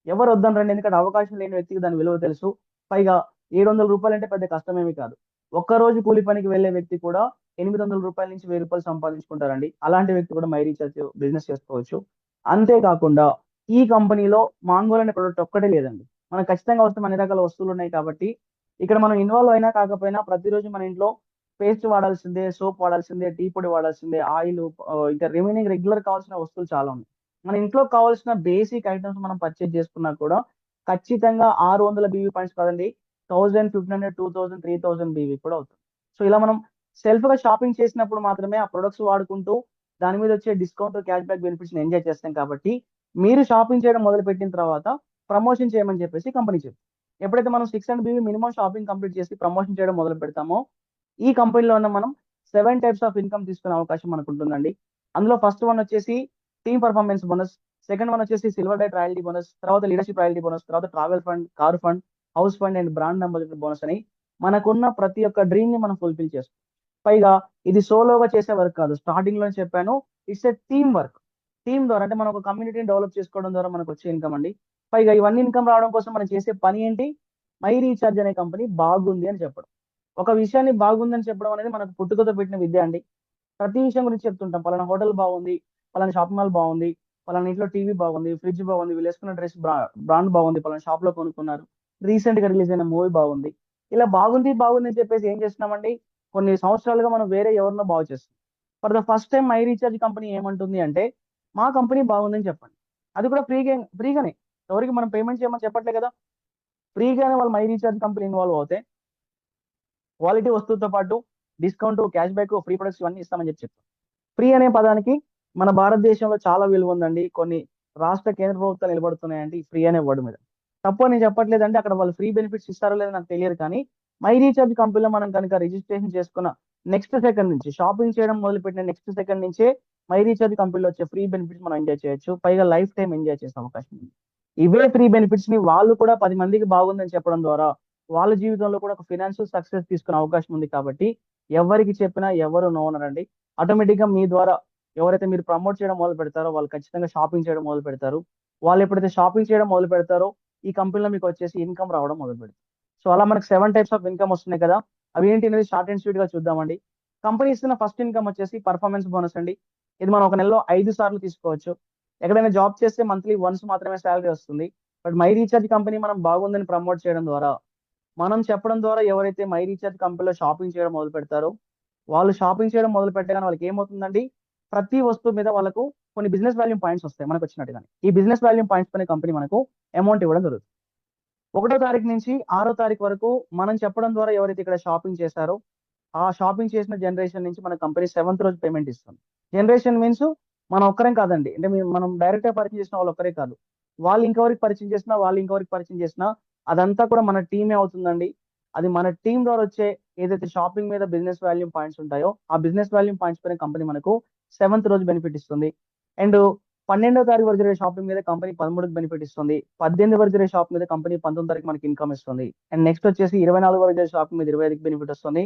S1: ఎవరు వద్దనరండి. ఎందుకంటే అవకాశం లేని వ్యక్తికి దాని విలువ తెలుసు. పైగా రూ. 700 అంటే పెద్ద కష్టమేమి కాదు. ఒక్కరోజు కూలి పనికి వెళ్ళే వ్యక్తి కూడా రూ. 800 నుంచి రూ. 1000 సంపాదించుకుంటారండి. అలాంటి వ్యక్తి కూడా మై రీచార్జ్ బిజినెస్ చేసుకోవచ్చు. అంతేకాకుండా ఈ కంపెనీలో మాంగోల్ అనే ప్రొడక్ట్ ఒక్కటే లేదండి. మనకు ఖచ్చితంగా అవసరం అన్ని రకాల వస్తువులు ఉన్నాయి కాబట్టి ఇక్కడ మనం ఇన్వాల్వ్ అయినా కాకపోయినా ప్రతిరోజు మన ఇంట్లో పేస్ట్ వాడాల్సిందే, సోప్ వాడాల్సిందే, టీ పొడి వాడాల్సిందే, ఆయిల్, ఇంకా రిమైనింగ్ రెగ్యులర్ కావాల్సిన వస్తువులు చాలా ఉన్నాయి. మన ఇంట్లో కావాల్సిన బేసిక్ ఐటమ్స్ మనం పర్చేజ్ చేసుకున్నా కూడా ఖచ్చితంగా 600 బీవీ పాయింట్స్ కాదండి, 1500, 2000, 3000 బీవీ కూడా అవుతుంది. సో ఇలా మనం సెల్ఫ్ గా షాపింగ్ చేసినప్పుడు మాత్రమే ఆ ప్రొడక్ట్స్ వాడుకుంటూ దాని మీద వచ్చే discount, cash back benefits enjoy చేస్తాం కాబట్టి మీరు షాపింగ్ చేయడం మొదలు పెట్టిన తర్వాత ప్రమోషన్ చేయమని చెప్పేసి కంపెనీ చెప్తుంది. ఎప్పుడైతే మనం 600 బీవీ మినిమం షాపింగ్ కంప్లీట్ చేసి ప్రమోషన్ చేయడం మొదలు పెడతామో ఈ కంపెనీలో ఉన్న మనం 7 టైప్స్ ఆఫ్ ఇన్కమ్ తీసుకునే అవకాశం మనకు ఉంటుందండి. అందులో ఫస్ట్ వన్ వచ్చేసి team performance bonus, second one వచ్చేసి సిల్వర్ డైట్ రాయల్టీ బోనస్, తర్వాత లీడర్షిప్ రాయల్టీ బోనస్, తర్వాత travel fund, car fund, house fund and brand ambassador bonus అని మనకున్న ప్రతి ఒక్క డ్రీమ్ ని మనం ఫుల్ఫిల్ చేస్తాం. పైగా ఇది సోలోగా చేసే వర్క్ కాదు. స్టార్టింగ్ లో చెప్పాను, it's a team work. Team ద్వారా అంటే మనం ఒక కమ్యూనిటీని డెవలప్ చేసుకోవడం ద్వారా మనకు వచ్చే ఇన్కమ్ అండి. పైగా ఇవన్నీ ఇన్కమ్ రావడం కోసం మనం చేసే పని ఏంటి? మై రీఛార్జ్ అనే కంపెనీ బాగుంది అని చెప్పడం. ఒక విషయాన్ని బాగుందని చెప్పడం అనేది మనకు పుట్టుకతో పెట్టిన విద్య అండి. ప్రతి విషయం గురించి చెప్తుంటాం. పలానా హోటల్ బాగుంది, పలానా షాపింగ్ మాల్ బాగుంది, పలానా ఇంట్లో టీవీ బాగుంది, ఫ్రిడ్జ్ బాగుంది, వీళ్ళు వేసుకున్న డ్రెస్ బ్రాండ్ బాగుంది, పలానా షాప్ లో కొనుక్కున్నారు, రీసెంట్ గా రిలీజ్ అయిన మూవీ బాగుంది. ఇలా బాగుంది బాగుంది అని చెప్పేసి ఏం చేస్తున్నామండి, కొన్ని సంవత్సరాలుగా మనం వేరే ఎవరినో బాగు చేస్తాం. For the first time my recharge company ఏమంటుంది అంటే మా కంపెనీ బాగుందని చెప్పండి. అది కూడా ఫ్రీగానే. ఎవరికి మనం పేమెంట్ చేయమని చెప్పట్లే కదా. ఫ్రీగానే వాళ్ళు మై రీఛార్జ్ కంపెనీ ఇన్వాల్వ్ అవుతే క్వాలిటీ వస్తువుతో పాటు discount, cash back, free products ఇవన్నీ ఇస్తామని చెప్తాం. ఫ్రీ అనే పదానికి మన భారతదేశంలో చాలా విలువ ఉందండి. కొన్ని రాష్ట్ర కేంద్ర ప్రభుత్వాలు నిలబడుతున్నాయంటే ఈ ఫ్రీ అనే వర్డ్ మీద. తప్పు అని నేను చెప్పట్లేదంటే అక్కడ వాళ్ళు ఫ్రీ బెనిఫిట్స్ ఇస్తారో లేదో నాకు తెలియదు కానీ మై రీఛార్జ్ కంపెనీలో మనం కనుక రిజిస్ట్రేషన్ చేసుకున్న నెక్స్ట్ సెకండ్ నుంచి షాపింగ్ చేయడం మొదలుపెట్టిన నెక్స్ట్ సెకండ్ నుంచే మై రీఛార్జ్ కంపెనీలో వచ్చే ఫ్రీ బెనిఫిట్స్ మనం ఎంజాయ్ చేయొచ్చు. పైగా లైఫ్ టైం ఎంజాయ్ చేసే అవకాశం ఉంది. ఇవే ఫ్రీ బెనిఫిట్స్ ని వాళ్ళు కూడా 10 మందికి బాగుందని చెప్పడం ద్వారా వాళ్ళ జీవితంలో కూడా ఒక ఫినాన్షియల్ సక్సెస్ తీసుకునే అవకాశం ఉంది కాబట్టి ఎవరికి చెప్పినా ఎవరు నో అనరండి. ఆటోమేటిక్ గా మీ ద్వారా ఎవరైతే మీరు ప్రమోట్ చేయడం మొదలు పెడతారో వాళ్ళు ఖచ్చితంగా షాపింగ్ చేయడం మొదలు పెడతారు. వాళ్ళు ఎప్పుడైతే షాపింగ్ చేయడం మొదలు పెడతారో ఈ కంపెనీలో మీకు వచ్చేసి ఇన్కమ్ రావడం మొదలు పెడతారు. సో అలా మనకు 7 టైప్స్ ఆఫ్ ఇన్కమ్ వస్తున్నాయి కదా. అవి ఏంటి అనేది షార్ట్ అండ్ స్వీట్ గా చూద్దామండి. కంపెనీ ఇస్తున్న ఫస్ట్ ఇన్కమ్ వచ్చేసి పర్ఫార్మెన్స్ బోనస్ అండి. ఇది మనం ఒక నెలలో 5 సార్లు తీసుకోవచ్చు. ఎక్కడైనా జాబ్ చేస్తే మంత్లీ వన్స్ మాత్రమే శాలరీ వస్తుంది. బట్ మై రీఛార్జ్ కంపెనీ మనం బాగుందని ప్రమోట్ చేయడం ద్వారా, మనం చెప్పడం ద్వారా ఎవరైతే మై రీఛార్జ్ కంపెనీలో షాపింగ్ చేయడం మొదలు పెడతారో వాళ్ళు షాపింగ్ చేయడం మొదలు పెట్టగానే వాళ్ళకి ఏమవుతుందండి, ప్రతి వస్తువు మీద వాళ్ళకు కొన్ని బిజినెస్ వాల్యూమ్ పాయింట్స్ వస్తాయి మనకు వచ్చినట్టుగానే. ఈ బిజినెస్ వాల్యూమ్ పాయింట్స్ పైన కంపెనీ మనకు అమౌంట్ ఇవ్వడం జరుగుతుంది. 1వ తారీఖు నుంచి 6వ తారీఖు వరకు మనం చెప్పడం ద్వారా ఎవరైతే ఇక్కడ షాపింగ్ చేశారో ఆ షాపింగ్ చేసిన జనరేషన్ నుంచి మన కంపెనీ 7th రోజు పేమెంట్ ఇస్తుంది. జనరేషన్ మీన్స్ మనం ఒక్కరేం కాదండి. అంటే మనం డైరెక్ట్ గా పరిచయం చేసిన వాళ్ళు ఒక్కరే కాదు. వాళ్ళు ఇంకెవరికి పరిచయం చేసినా, వాళ్ళు ఇంకెవరికి పరిచయం చేసినా అదంతా కూడా మన టీమే అవుతుందండి. అది మన టీం ద్వారా వచ్చే ఏదైతే షాపింగ్ మీద బిజినెస్ వాల్యూమ్ పాయింట్స్ ఉంటాయో ఆ బిజినెస్ వాల్యూమ్ పాయింట్స్ పైన కంపెనీ మనకు 7th రోజు బెనిఫిట్ ఇస్తుంది. అండ్ 12వ తారీఖు వరకు జరిగే షాపింగ్ మీద కంపెనీ 13కి బెనిఫిట్ ఇస్తుంది. 18 వరకు జరిగే షాప్ మీద కంపెనీ 19 తారీఖు మనకి ఇన్కమ్ ఇస్తుంది. అండ్ నెక్స్ట్ వచ్చేసి 24 వరకు జరిగే షాపింగ్ మీద 25కి బెనిఫిట్ వస్తుంది.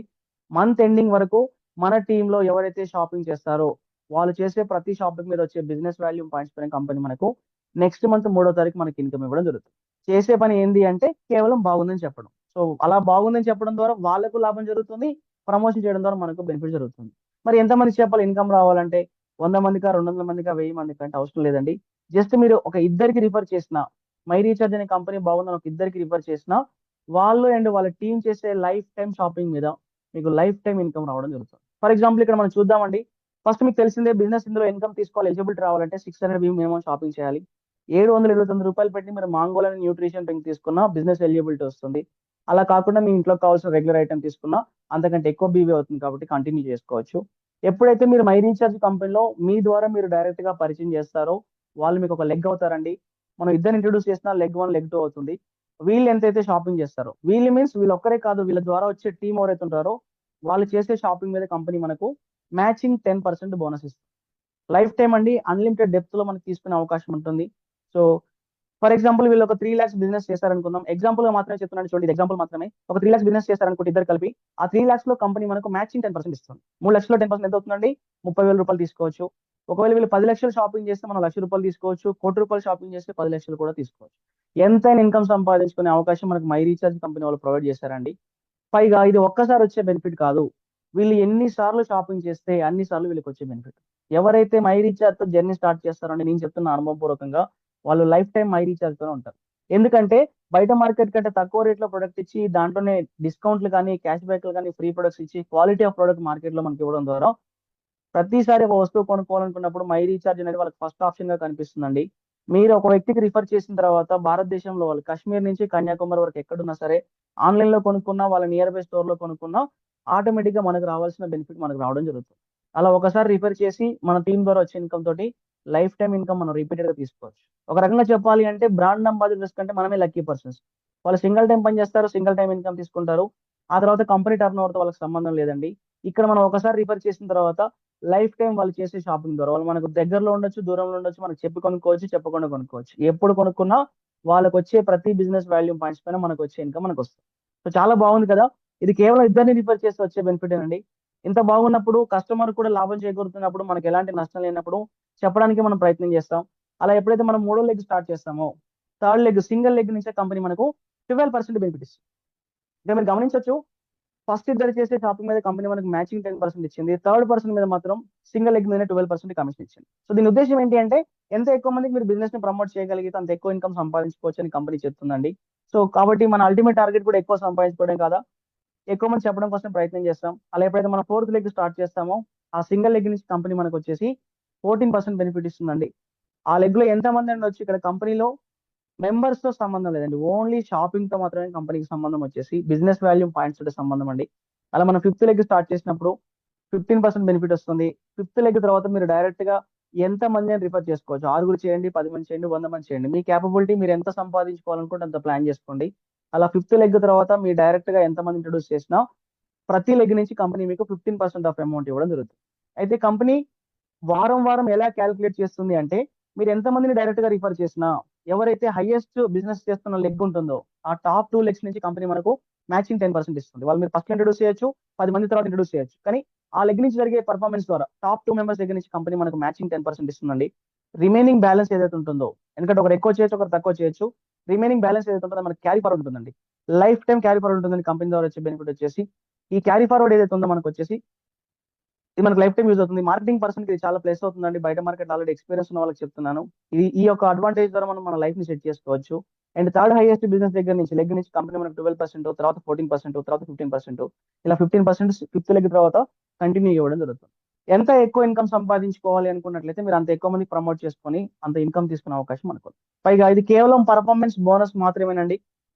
S1: మంత్ ఎండింగ్ వరకు మన టీమ్ లో ఎవరైతే షాపింగ్ చేస్తారో వాళ్ళు చేసే ప్రతి షాపింగ్ మీద వచ్చే బిజినెస్ వాల్యూమ్ పాయింట్స్ పైన కంపెనీ మనకు నెక్స్ట్ మంత్ 3వ తారీఖు మనకి ఇన్కమ్ ఇవ్వడం జరుగుతుంది. చేసే పని ఏంటి అంటే కేవలం బాగుందని చెప్పడం. సో అలా బాగుందని చెప్పడం ద్వారా వాళ్ళకు లాభం జరుగుతుంది. ప్రమోషన్ చేయడం ద్వారా మనకు బెనిఫిట్ జరుగుతుంది. మరి ఎంతమంది చెప్పాలి ఇన్కమ్ రావాలంటే? 100 మందికా, 200 మందికా, 1000 మందికా అంటే అవసరం లేదండి. జస్ట్ మీరు ఒక ఇద్దరికి రిఫర్ చేసిన, మై రీఛార్జ్ అనే కంపెనీ బాగుందని ఒక ఇద్దరికి రిఫర్ చేసిన వాళ్ళు అండ్ వాళ్ళ టీం చేసే లైఫ్ టైం షాపింగ్ మీద మీకు లైఫ్ టైం ఇన్కమ్ రావడం జరుగుతుంది. ఫర్ ఎగ్జాంపుల్ ఇక్కడ మనం చూద్దామండి. ఫస్ట్ మీకు తెలిసిందే బిజినెస్ ఇందులో ఇన్కమ్ తీసుకోవాలి, ఎలిజిబిలిటీ రావాలంటే 600 మినిమం షాపింగ్ చేయాలి. రూ. 729 పెట్టి మీరు మాంగోల్ అని న్యూట్రిషన్ డ్రింక్ తీసుకున్న బిజినెస్ ఎలిజిబిలిటీ వస్తుంది. అలా కాకుండా మీ ఇంట్లో కావాల్సిన రెగ్యులర్ ఐటమ్ తీసుకున్నా అంతకంటే ఎక్కువ బీవీ అవుతుంది కాబట్టి కంటిన్యూ చేసుకోవచ్చు. ఎప్పుడైతే మీరు మై రీఛార్జ్ కంపెనీలో మీ ద్వారా మీరు డైరెక్ట్ గా పరిచయం చేస్తారో వాళ్ళు మీకు ఒక లెగ్ అవుతారండి. మనం ఇద్దరు ఇంట్రొడ్యూస్ చేసిన లెగ్ 1, లెగ్ 2 అవుతుంది. వీళ్ళు ఎంతైతే షాపింగ్ చేస్తారో, వీళ్ళు మీన్స్ వీళ్ళు ఒక్కరే కాదు, వీళ్ళ ద్వారా వచ్చే టీం ఎవరైతే ఉంటారో వాళ్ళు చేసే షాపింగ్ మీద కంపెనీ మనకు మ్యాచింగ్ 10% బోనస్ ఇస్తుంది. లైఫ్ టైం అండి, అన్లిమిటెడ్ డెప్త్ లో మనకి తీసుకునే అవకాశం ఉంటుంది. సో ఫర్ ఎగ్జాంపుల్ వీళ్ళు ఒక 3 lakhs బిజినెస్ చేస్తారనుకుందాం. ఎగ్జాంపుల్ గా మాత్రమే చెప్తున్నాను చూడండి, ఎగ్జాంపుల్ మాత్రమే. ఒక 3 lakhs బిజినెస్ చేస్తారనుకుంటే ఇద్దరు కలిపి ఆ 3 lakhs లో కంపెనీ మనకు మ్యాచింగ్ 10% ఇస్తుంది. 3 లక్షల్లో 10% ఎంత అవుతుందండి? 30,000 రూపాయలు తీసుకోవచ్చు. ఒకవేళ వీళ్ళు 10 లక్షలు షాపింగ్ చేస్తే మనం 1,00,000 రూపాయలు తీసుకోవచ్చు. 1,00,00,000 షాపింగ్ చేస్తే 10 లక్షలు కూడా తీసుకోవచ్చు. ఎంతైనా ఇన్కమ్ సంపాదించుకునే అవకాశం మనకు మై రీఛార్జ్ కంపెనీ వాళ్ళు ప్రొవైడ్ చేశారండి. పైగా ఇది ఒక్కసారి వచ్చే బెనిఫిట్ కాదు. వీళ్ళు ఎన్ని సార్లు షాపింగ్ చేస్తే అన్ని సార్లు వీళ్ళకి వచ్చే బెనిఫిట్. ఎవరైతే మై రీఛార్జ్ తో జర్నీ స్టార్ట్ చేస్తారో అని నేను చెప్తున్న అనుభవపూర్వకంగా వాళ్ళు లైఫ్ టైం మై రీఛార్జ్ తోనే ఉంటారు. ఎందుకంటే బయట మార్కెట్ కంటే తక్కువ రేట్ లో ప్రొడక్ట్ ఇచ్చి దాంట్లోనే డిస్కౌంట్లు కానీ క్యాష్ బ్యాక్లు కానీ ఫ్రీ ప్రొడక్ట్స్ ఇచ్చి క్వాలిటీ ఆఫ్ ప్రొడక్ట్ మార్కెట్ లో మనకి ఇవ్వడం ద్వారా ప్రతిసారి ఒక వస్తువు కొనుక్కోవాలనుకున్నప్పుడు మై రీఛార్జ్ అనేది వాళ్ళకి ఫస్ట్ ఆప్షన్ గా కనిపిస్తుందండి. మీరు ఒక వ్యక్తికి రిఫర్ చేసిన తర్వాత భారతదేశంలో వాళ్ళు కాశ్మీర్ నుంచి కన్యాకుమారి వరకు ఎక్కడున్నా సరే ఆన్లైన్ లో కొనుక్కున్నా వాళ్ళ నియర్ బై స్టోర్ లో కొనుక్కున్నా ఆటోమేటిక్ గా మనకు రావాల్సిన బెనిఫిట్ మనకు రావడం జరుగుతుంది. అలా ఒకసారి రిఫర్ చేసి మన టీం ద్వారా వచ్చే ఇన్కమ్ తోటి లైఫ్ టైం ఇన్కమ్ మనం రిపీటెడ్ గా తీసుకోవచ్చు. ఒక రకంగా చెప్పాలి అంటే బ్రాండ్ అంబాసిడర్స్ కంటే మనమే లక్కీ పర్సన్స్. వాళ్ళు సింగిల్ టైం పని చేస్తారు, సింగిల్ టైం ఇన్కమ్ తీసుకుంటారు. ఆ తర్వాత కంపెనీ టర్న్ ఓవర్ తో వాళ్ళకి సంబంధం లేదండి. ఇక్కడ మనం ఒకసారి రిఫర్ చేసిన తర్వాత లైఫ్ టైం వాళ్ళు చేసే షాపింగ్ ద్వారా వాళ్ళు మనకు దగ్గరలో ఉండొచ్చు, దూరంలో ఉండొచ్చు, మనకు చెప్పి కొనుక్కోవచ్చు, చెప్పకుండా కొనుక్కోవచ్చు. ఎప్పుడు కొనుక్కున్నా వాళ్ళకి వచ్చే ప్రతి బిజినెస్ వాల్యూమ్ పాయింట్స్ పైన మనకు వచ్చే ఇన్కమ్ మనకు వస్తుంది. సో చాలా బాగుంది కదా. ఇది కేవలం ఇద్దరిని రిఫర్ చేసి వచ్చే బెనిఫిట్ అండి. ఇంత బాగున్నప్పుడు కస్టమర్ కూడా లాభం చేకూరుతున్నప్పుడు మనకి ఎలాంటి నష్టం లేనప్పుడు చెప్పడానికి మనం ప్రయత్నం చేస్తాం. అలా ఎప్పుడైతే మనం మూడో లెగ్ స్టార్ట్ చేస్తామో థర్డ్ లెగ్ సింగిల్ లెగ్ నుంచే కంపెనీ మనకు 12% బెనిఫిట్ ఇస్తుంది. అంటే మీరు గమనించొచ్చు, ఫస్ట్ ఇద్దరు చేసే షాపింగ్ మీద కంపెనీ మనకి మ్యాచింగ్ 10% ఇచ్చింది. థర్డ్ పర్సన్ మీద మాత్రం సింగిల్ లెగ్ మీద 12% కమిషన్ ఇచ్చింది. సో దీని ఉద్దేశం ఏంటి అంటే ఎంత ఎక్కువ మందికి మీరు బిజినెస్ ని ప్రమోట్ చేయగలిగితే అంత ఎక్కువ ఇన్కమ్ సంపాదించుకోవచ్చు అని కంపెనీ చెప్తుందండి. సో కాబట్టి మన అల్టిమేట్ టార్గెట్ కూడా ఎక్కువ సంపాదించుకోవడం కాదా, ఎక్కువ మంది చెప్పడం కోసం ప్రయత్నం చేస్తాం. అలా ఎప్పుడైతే మనం ఫోర్త్ లెగ్ స్టార్ట్ చేస్తామో ఆ సింగిల్ లెగ్ నుంచి కంపెనీ మనకు వచ్చేసి 14% బెనిఫిట్ ఇస్తుందండి. ఆ లెగ్ లో ఎంత మంది అండి వచ్చి ఇక్కడ కంపెనీలో మెంబర్స్ తో సంబంధం లేదండి. ఓన్లీ షాపింగ్ తో మాత్రమే కంపెనీకి సంబంధం వచ్చేసి బిజినెస్ వాల్యూమ్ పాయింట్స్ తో సంబంధం అండి. అలా మనం ఫిఫ్త్ లెగ్ స్టార్ట్ చేసినప్పుడు 15% బెనిఫిట్ వస్తుంది. ఫిఫ్త్ లెగ్ తర్వాత మీరు డైరెక్ట్ గా ఎంత మంది అని రిఫర్ చేసుకోవచ్చు. 6 చేయండి, 10 మంది చేయండి, 100 మంది చేయండి. మీ కేపబిలిటీ మీరు ఎంత సంపాదించుకోవాలనుకుంటే అంత ప్లాన్ చేసుకోండి. అలా ఫిఫ్త్ లెగ్ తర్వాత మీరు డైరెక్ట్ గా ఎంత మంది ఇంట్రొడ్యూస్ చేసినా ప్రతి లెగ్ నుంచి కంపెనీ మీకు 15% ఆఫ్ అమౌంట్ ఇవ్వడం జరుగుతుంది. అయితే కంపెనీ వారం వారం ఎలా క్యాలిక్యులేట్ చేస్తుంది అంటే మీరు ఎంత మందిని డైరెక్ట్ గా రిఫర్ చేసినా ఎవరైతే హైయెస్ట్ బిజినెస్ చేస్తున్న లెగ్ ఉంటుందో ఆ టాప్ 2 లెగ్స్ నుంచి కంపెనీ మనకు మ్యాచింగ్ 10% ఇస్తుంది. వాళ్ళు మీరు ఫస్ట్ ఇంట్రొడ్యూస్ చేయొచ్చు, 10 మంది తర్వాత ఇంట్రొడ్యూస్ చేయొచ్చు. కానీ ఆ లెగ్ నుంచి జరిగే పర్ఫార్మెన్స్ ద్వారా టాప్ 2 మెంబర్స్ దగ్గర నుంచి కంపెనీ మనకు మ్యాచింగ్ 10% ఇస్తుందండి. రిమైనింగ్ బ్యాలెన్స్ ఏదైతే ఉంటుందో, ఎందుకంటే ఒకరు ఎక్కువ చేయొచ్చు, ఒకరు తక్కువ చేయొచ్చు, రిమైనింగ్ బ్యాలెన్స్ ఏదైతే ఉంటుందో మనకి క్యారీ ఫార్వర్డ్ ఉంటుందండి. లైఫ్ టైం క్యారీ ఫార్వర్డ్ ఉంటుందని కంపెనీ ద్వారా వచ్చే బెనిఫిట్ వచ్చేసి ఈ క్యారీ ఫార్వర్డ్ ఏదైతే ఉందో మనకు వచ్చేసి ఇది మనకు లైఫ్ టైం యూజ్ అవుతుంది. మార్కెటింగ్ పర్సన్ కి ఇది చాలా ప్లస్ అవుతుందండి. బయట మార్కెట్ ఆల్రెడీ ఎక్స్పీరియన్స్ ఉన్న వాళ్ళకి చెప్తున్నాను. ఇది ఈ యొక్క అడ్వాంటేజ్ ద్వారా మనం మన లైఫ్ ని సెట్ చేసుకోవచ్చు. అండ్ థర్డ్ హైయెస్ట్ బిజినెస్ దగ్గర నుంచి లెగ్ నుంచి కంపెనీ మనకు 12%, తర్వాత 14%, తర్వాత 15%, ఇలా 15% ఫిఫ్త్ లెగ్ తర్వాత కంటిన్యూ ఇవ్వడం జరుగుతుంది. ఎంత ఎక్కువ ఇన్కమ్ సంపాదించుకోవాలి అనుకున్నట్లయితే మీరు అంత ఎక్కువ మందికి ప్రమోట్ చేసుకొని అంత ఇన్కమ్ తీసుకునే అవకాశం మనకు. పైగా ఇది కేవలం పర్ఫార్మెన్స్ బోనస్ మాత్రమేనండి.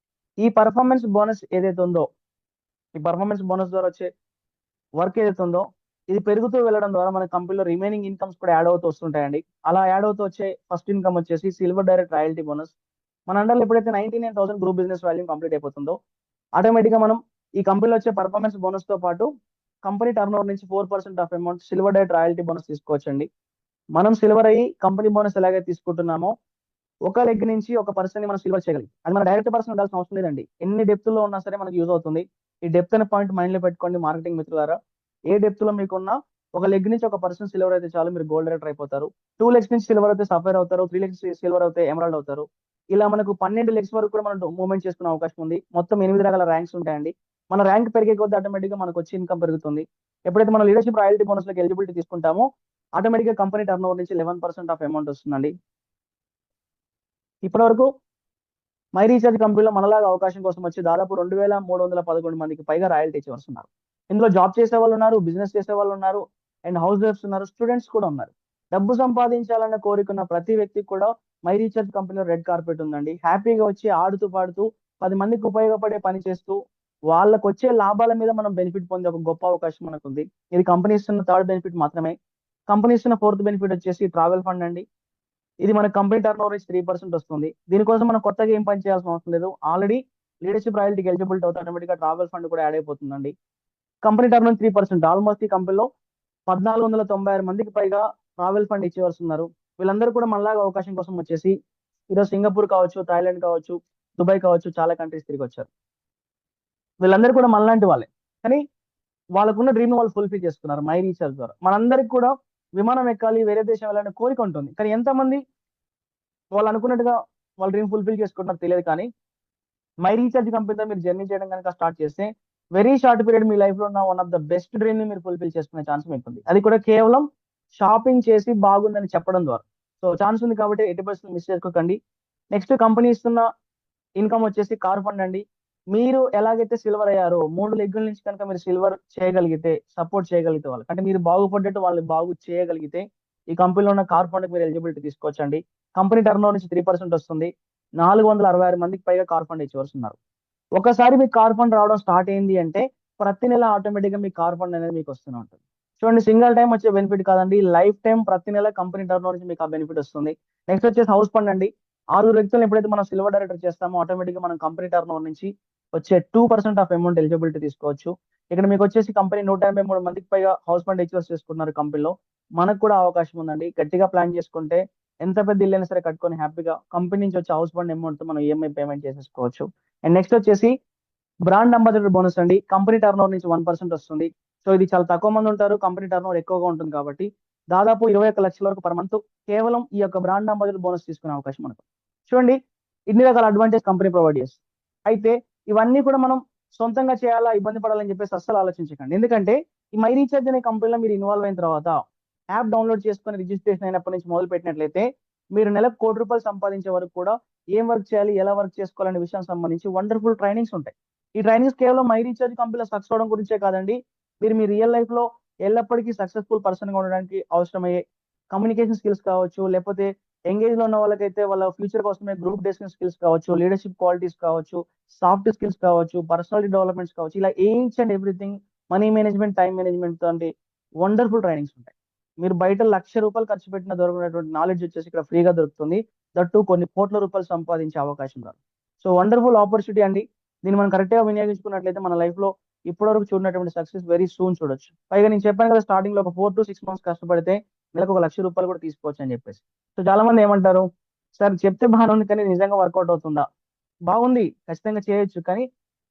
S1: ఈ పర్ఫార్మెన్స్ బోనస్ ఏదైతే ఉందో ఈ పర్ఫార్మెన్స్ బోనస్ ద్వారా వచ్చే వర్క్ ఏదైతే ఉందో ఇది పెరుగుతూ వెళ్ళడం ద్వారా మన కంపెనీలో రిమైనింగ్ ఇన్కమ్స్ కూడా యాడ్ అవుతూ వస్తుంటాయండి. అలా యాడ్ అవుతూ వచ్చే ఫస్ట్ ఇన్కమ్ వచ్చేసి సిల్వర్ డైరెక్ట్ రాయల్టీ బోనస్. మన అండర్లో ఎప్పుడైతే 99,000 గ్రూప్ బిజినెస్ వాల్యూమ్ కంప్లీట్ అయిపోతుందో ఆటోమేటిక్ గా మనం ఈ కంపెనీలో వచ్చే పర్ఫార్మెన్స్ బోనస్ తో పాటు కంపెనీ టర్న్ ఓవర్ నుంచి 4% of amount silver direct royalty bonus తీసుకోవచ్చండి. మనం సిల్వర్ అయ్యి కంపెనీ బోనస్ ఎలాగైతే తీసుకుంటున్నామో ఒక లెగ్ నుంచి ఒక పర్సన్ ని మనం సిల్వర్ చేయగలిగి అది మన డైరెక్ట్ పర్సన్ ఉండాల్సిన అవసరం లేదండి. ఎన్ని డెప్త్ లో ఉన్నా సరే మనకి యూజ్ అవుతుంది. ఈ డెప్త్ అనే పాయింట్ మైండ్ లో పెట్టుకోండి మార్కెటింగ్ మిత్రులారా. ఏ డెప్త్ లో మీకున్నా ఒక లెగ్ నుంచి ఒక పర్సన్ సిల్వర్ అయితే చాలు మీరు గోల్డ్ డైరెక్టర్ అయిపోతారు. 2 లెగ్స్ నుంచి సిల్వర్ అయితే సఫైర్ అవుతారు, 3 లెగ్స్ సిల్వర్ అయితే ఎమరాల్డ్ అవుతారు. ఇలా మనకు 12 లెగ్స్ వరకు కూడా మనం మూవ్మెంట్ చేసుకునే అవకాశం ఉంది. మొత్తం 8 రకాల ర్యాంక్స్ ఉంటాయండి. మన ర్యాంక్ పెరిగే కొద్దీ ఆటోమేటిక్ గా మనకు వచ్చే ఇన్కమ్ పెరుగుతుంది. ఎప్పుడైతే మనం లీడర్షిప్ రాయల్టీ బోనస్ లోకి ఎలిజిబిలిటీ తీసుకుంటామో ఆటోమేటిక్ గా కంపెనీ టర్న్ ఓవర్ నుంచి 11% ఆఫ్ అమౌంట్ వస్తుందండి. ఇప్పటి వరకు మై రీఛార్జ్ కంపెనీలో మనలాగా అవకాశం కోసం వచ్చి దాదాపు 2,311 మందికి పైగా రాయల్టీ ఇచ్చేవారు ఉన్నారు. ఇందులో జాబ్ చేసే వాళ్ళు ఉన్నారు, బిజినెస్ చేసే వాళ్ళు ఉన్నారు, అండ్ హౌస్ వైఫ్స్ ఉన్నారు, స్టూడెంట్స్ కూడా ఉన్నారు. డబ్బు సంపాదించాలన్న కోరికున్న ప్రతి వ్యక్తికి కూడా మై రీఛార్జ్ కంపెనీలో రెడ్ కార్పెట్ ఉందండి. హ్యాపీగా వచ్చి ఆడుతూ పాడుతూ 10 మందికి ఉపయోగపడే పని చేస్తూ వాళ్ళకు వచ్చే లాభాల మీద మనం బెనిఫిట్ పొందే ఒక గొప్ప అవకాశం మనకు ఉంది. ఇది కంపెనీ ఇస్తున్న థర్డ్ బెనిఫిట్ మాత్రమే. కంపెనీ ఇస్తున్న ఫోర్త్ బెనిఫిట్ వచ్చేసి ట్రావెల్ ఫండ్ అండి. ఇది మన కంపెనీ టర్న్ ఓవర్ 3% వస్తుంది. దీనికోసం మనం కొత్తగా ఏం పని చేయాల్సిన అవసరం లేదు. ఆల్రెడీ లీడర్షిప్ రాయల్టీకి ఎలిజిబిలిటీ అవుతే ఆటోమేటిక్ గా ట్రావెల్ ఫండ్ కూడా యాడ్ అయిపోతుందండి. కంపెనీ టర్న్ ఓవర్ 3%, ఆల్మోస్ట్ ఈ కంపెనీలో 1,496 మందికి పైగా ట్రావెల్ ఫండ్ ఇచ్చేవారు ఉన్నారు. వీళ్ళందరూ కూడా మనలాగా అవకాశం కోసం వచ్చేసి ఈరోజు సింగపూర్ కావచ్చు, థాయిలాండ్ కావచ్చు, దుబాయ్ కావచ్చు, చాలా కంట్రీస్ తిరిగి వచ్చారు. వీళ్ళందరూ కూడా మనలాంటి వాళ్ళే. కానీ వాళ్ళకున్న డ్రీమ్ వాళ్ళు ఫుల్ఫిల్ చేసుకున్నారు మై రీఛార్జ్ ద్వారా. మనందరికి కూడా విమానం ఎక్కాలి, వేరే దేశం వెళ్ళాలని కోరిక ఉంటుంది. కానీ ఎంతమంది వాళ్ళు అనుకున్నట్టుగా వాళ్ళ డ్రీమ్ ఫుల్ఫిల్ చేసుకుంటున్నారు తెలియదు. కానీ మై రీఛార్జ్ కంపెనీతో మీరు జర్నీ చేయడం కనుక స్టార్ట్ చేస్తే వెరీ షార్ట్ పీరియడ్ మీ లైఫ్ లో ఉన్న one of the best dream ని మీరు ఫుల్ఫిల్ చేసుకునే ఛాన్స్ మీకు ఉంది. అది కూడా కేవలం షాపింగ్ చేసి బాగుందని చెప్పడం ద్వారా. సో ఛాన్స్ ఉంది కాబట్టి 80% మిస్ చేసుకోకండి. నెక్స్ట్ కంపెనీ ఇస్తున్న ఇన్కమ్ వచ్చేసి కార్ ఫండ్ అండి. మీరు ఎలాగైతే సిల్వర్ అయ్యారో 3 లెగ్గుల నుంచి కనుక మీరు సిల్వర్ చేయగలిగితే, సపోర్ట్ చేయగలిగితే వాళ్ళకి అంటే మీరు బాగుపడ్డట్టు వాళ్ళు బాగు చేయగలిగితే ఈ కంపెనీలో ఉన్న కార్ ఫండ్కి మీరు ఎలిజిబిలిటీ తీసుకోవచ్చండి. కంపెనీ టర్న్ ఓవర్ నుంచి 3% వస్తుంది. 466 మందికి పైగా కార్ ఫండ్ ఇచ్చేవారు ఉన్నారు. ఒకసారి మీకు కార్ ఫండ్ రావడం స్టార్ట్ అయింది అంటే ప్రతి నెల ఆటోమేటిక్ గా మీ కార్ ఫండ్ అనేది మీకు వస్తూనే ఉంటుంది. చూడండి, సింగిల్ టైం వచ్చే బెనిఫిట్ కాదండి, లైఫ్ టైం ప్రతి నెల కంపెనీ టర్న్ ఓవర్ నుంచి మీకు ఆ బెనిఫిట్ వస్తుంది. నెక్స్ట్ వచ్చేసి హౌస్ ఫండ్ అండి. 6 వ్యక్తులను ఎప్పుడైతే మనం సిల్వర్ డైరెక్టర్ చేస్తామో ఆటోమేటిక్ గా మనం కంపెనీ టర్న్ ఓవర్ నుంచి వచ్చే 2% ఆఫ్ అమౌంట్ ఎలిజిబిలిటీ తీసుకోవచ్చు. ఇక్కడ మీకు వచ్చేసి కంపెనీ 183 మందికి పైగా హౌస్ ఫండ్ హెచ్ఓస్ చేసుకున్నారు కంపెనీలో. మనకు కూడా అవకాశం ఉందండి. గట్టిగా ప్లాన్ చేసుకుంటే ఎంత పెద్ద ఇల్లు అయినా సరే కట్టుకొని హ్యాపీగా కంపెనీ నుంచి వచ్చే హౌస్ ఫండ్ అమౌంట్ తో మనం ఈఎంఐ పేమెంట్ చేసేసుకోవచ్చు. అండ్ నెక్స్ట్ వచ్చేసి బ్రాండ్ అంబాసిడర్ బోనస్ అండి. కంపెనీ టర్న్ ఓవర్ నుంచి 1% వస్తుంది. సో ఇది చాలా తక్కువ మంది ఉంటారు, కంపెనీ టర్న్ ఓవర్ ఎక్కువగా ఉంటుంది కాబట్టి దాదాపు 21 లక్షల వరకు పర్ మంత్ కేవలం ఈ యొక్క బ్రాండ్ అంబాసిడర్ బోనస్ తీసుకునే అవకాశం మనకు. చూడండి, ఇన్ని రకాల అడ్వాంటేజ్ కంపెనీ ప్రొవైడ్ చేస్తుంది. అయితే ఇవన్నీ కూడా మనం సొంతంగా చేయాలా, ఇబ్బంది పడాలని చెప్పేసి అస్సలు ఆలోచించకండి. ఎందుకంటే ఈ మై రీఛార్జ్ అనే కంపెనీలో మీరు ఇన్వాల్వ్ అయిన తర్వాత యాప్ డౌన్లోడ్ చేసుకొని రిజిస్ట్రేషన్ అయినప్పటి నుంచి మొదలు పెట్టినట్లయితే మీరు నెలకు ₹1,00,00,000 సంపాదించే వరకు కూడా ఏం వర్క్ చేయాలి, ఎలా వర్క్ చేసుకోవాలనే విషయం సంబంధించి వండర్ఫుల్ ట్రైనింగ్స్ ఉంటాయి. ఈ ట్రైనింగ్స్ కేవలం మై రీఛార్జ్ కంపెనీలో సక్సెస్ అవడం గురించే కాదండి, మీరు మీ రియల్ లైఫ్ లో ఎల్లప్పటికీ సక్సెస్ఫుల్ పర్సన్ గా ఉండడానికి అవసరమయ్యే కమ్యూనికేషన్ స్కిల్స్ కావచ్చు, లేకపోతే ఎంగేజ్ లో ఉన్న వాళ్ళకైతే వాళ్ళ ఫ్యూచర్ కోసమే గ్రూప్ డిస్కషన్ స్కిల్స్ కావచ్చు, లీడర్షిప్ క్వాలిటీస్ కావచ్చు, సాఫ్ట్ స్కిల్స్ కావచ్చు, పర్సనాలిటీ డెవలప్మెంట్స్ కావచ్చు, ఇలా each and everything, money management, time management అంటే వండర్ఫుల్ ట్రైనింగ్స్ ఉంటాయి. మీరు బయట ₹1,00,000 ఖర్చు పెట్టిన దొరికినటువంటి నాలెడ్జ్ వచ్చేసి ఇక్కడ ఫ్రీగా దొరుకుతుంది. దట్టు కొన్ని కోట్ల రూపాయలు సంపాదించే అవకాశం రాదు. సో వండర్ఫుల్ ఆపర్చునిటీ అండి. దీన్ని మనం కరెక్ట్ గా వినియోగించుకున్నట్లయితే మన లైఫ్ లో ఇప్పటివరకు చూడనటువంటి సక్సెస్ వెరీ సూన్ చూడొచ్చు. పైగా నేను చెప్పాను కదా, స్టార్టింగ్ లో ఒక 4 to 6 మంత్స్ కష్టపడితే నెలకు ₹1,00,000 కూడా తీసుకోవచ్చు అని చెప్పేసి. సో చాలా మంది ఏమంటారు, సార్ చెప్తే బాగానే ఉంది కానీ నిజంగా వర్కౌట్ అవుతుందా? బాగుంది, ఖచ్చితంగా చేయొచ్చు, కానీ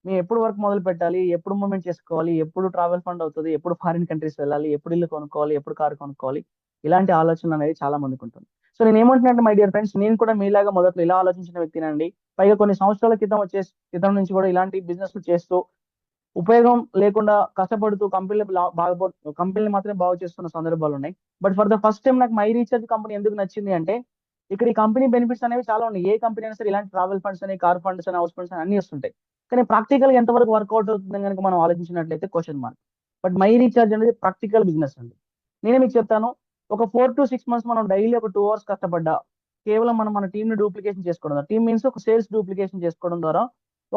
S1: మేము ఎప్పుడు వర్క్ మొదలు పెట్టాలి, ఎప్పుడు మూవ్‌మెంట్ చేసుకోవాలి, ఎప్పుడు ట్రావెల్ ఫండ్ అవుతది, ఎప్పుడు ఫారిన్ కంట్రీస్ వెళ్ళాలి, ఎప్పుడు ఇల్లు కొనుక్కోవాలి, ఎప్పుడు కారు కొనుక్కోవాలి, ఇలాంటి ఆలోచన అనేది చాలా మందికి ఉంటుంది. సో నేను ఏమంటున్నానంటే మై డియర్ ఫ్రెండ్స్, నేను కూడా మీలాగా మొదట్లో ఇలా ఆలోచించిన వ్యక్తినండి. పైగా కొన్ని సంవత్సరాల క్రితం నుంచి కూడా ఇలాంటి బిజినెస్ చేస్తూ ఉపయోగం లేకుండా కష్టపడుతూ కంపెనీని మాత్రమే బాగు చేస్తున్న సందర్భాలు ఉన్నాయి. But for the first time నాకు మై రీఛార్జ్ కంపెనీ ఎందుకు నచ్చింది అంటే ఇక్కడ ఈ కంపెనీ బెనిఫిట్స్ అనేవి చాలా ఉన్నాయి. ఏ కంపెనీ అయినా సరే ఇలాంటి ట్రావెల్ ఫండ్స్ అని, కార్ ఫండ్స్ అని, హౌస్ ఫండ్స్ అని అన్ని వస్తుంటాయి. కానీ ప్రాక్టికల్ గా ఎంతవరకు వర్కౌట్ అవుతుందని కనుక మనం ఆలోచించినట్లయితే question mark. But my recharge అనేది ప్రాక్టికల్ బిజినెస్ అండి. నేనే మీకు చెప్తాను, ఒక 4 to 6 మంత్స్ మనం డైలీ ఒక 2 అవర్స్ కష్టపడ్డా కేవలం మనం మన టీమ్ ని డూప్లికేషన్ చేసుకోవడం, టీమ్ మీన్స్ ఒక సేల్స్ డూప్లికేషన్ చేసుకోవడం ద్వారా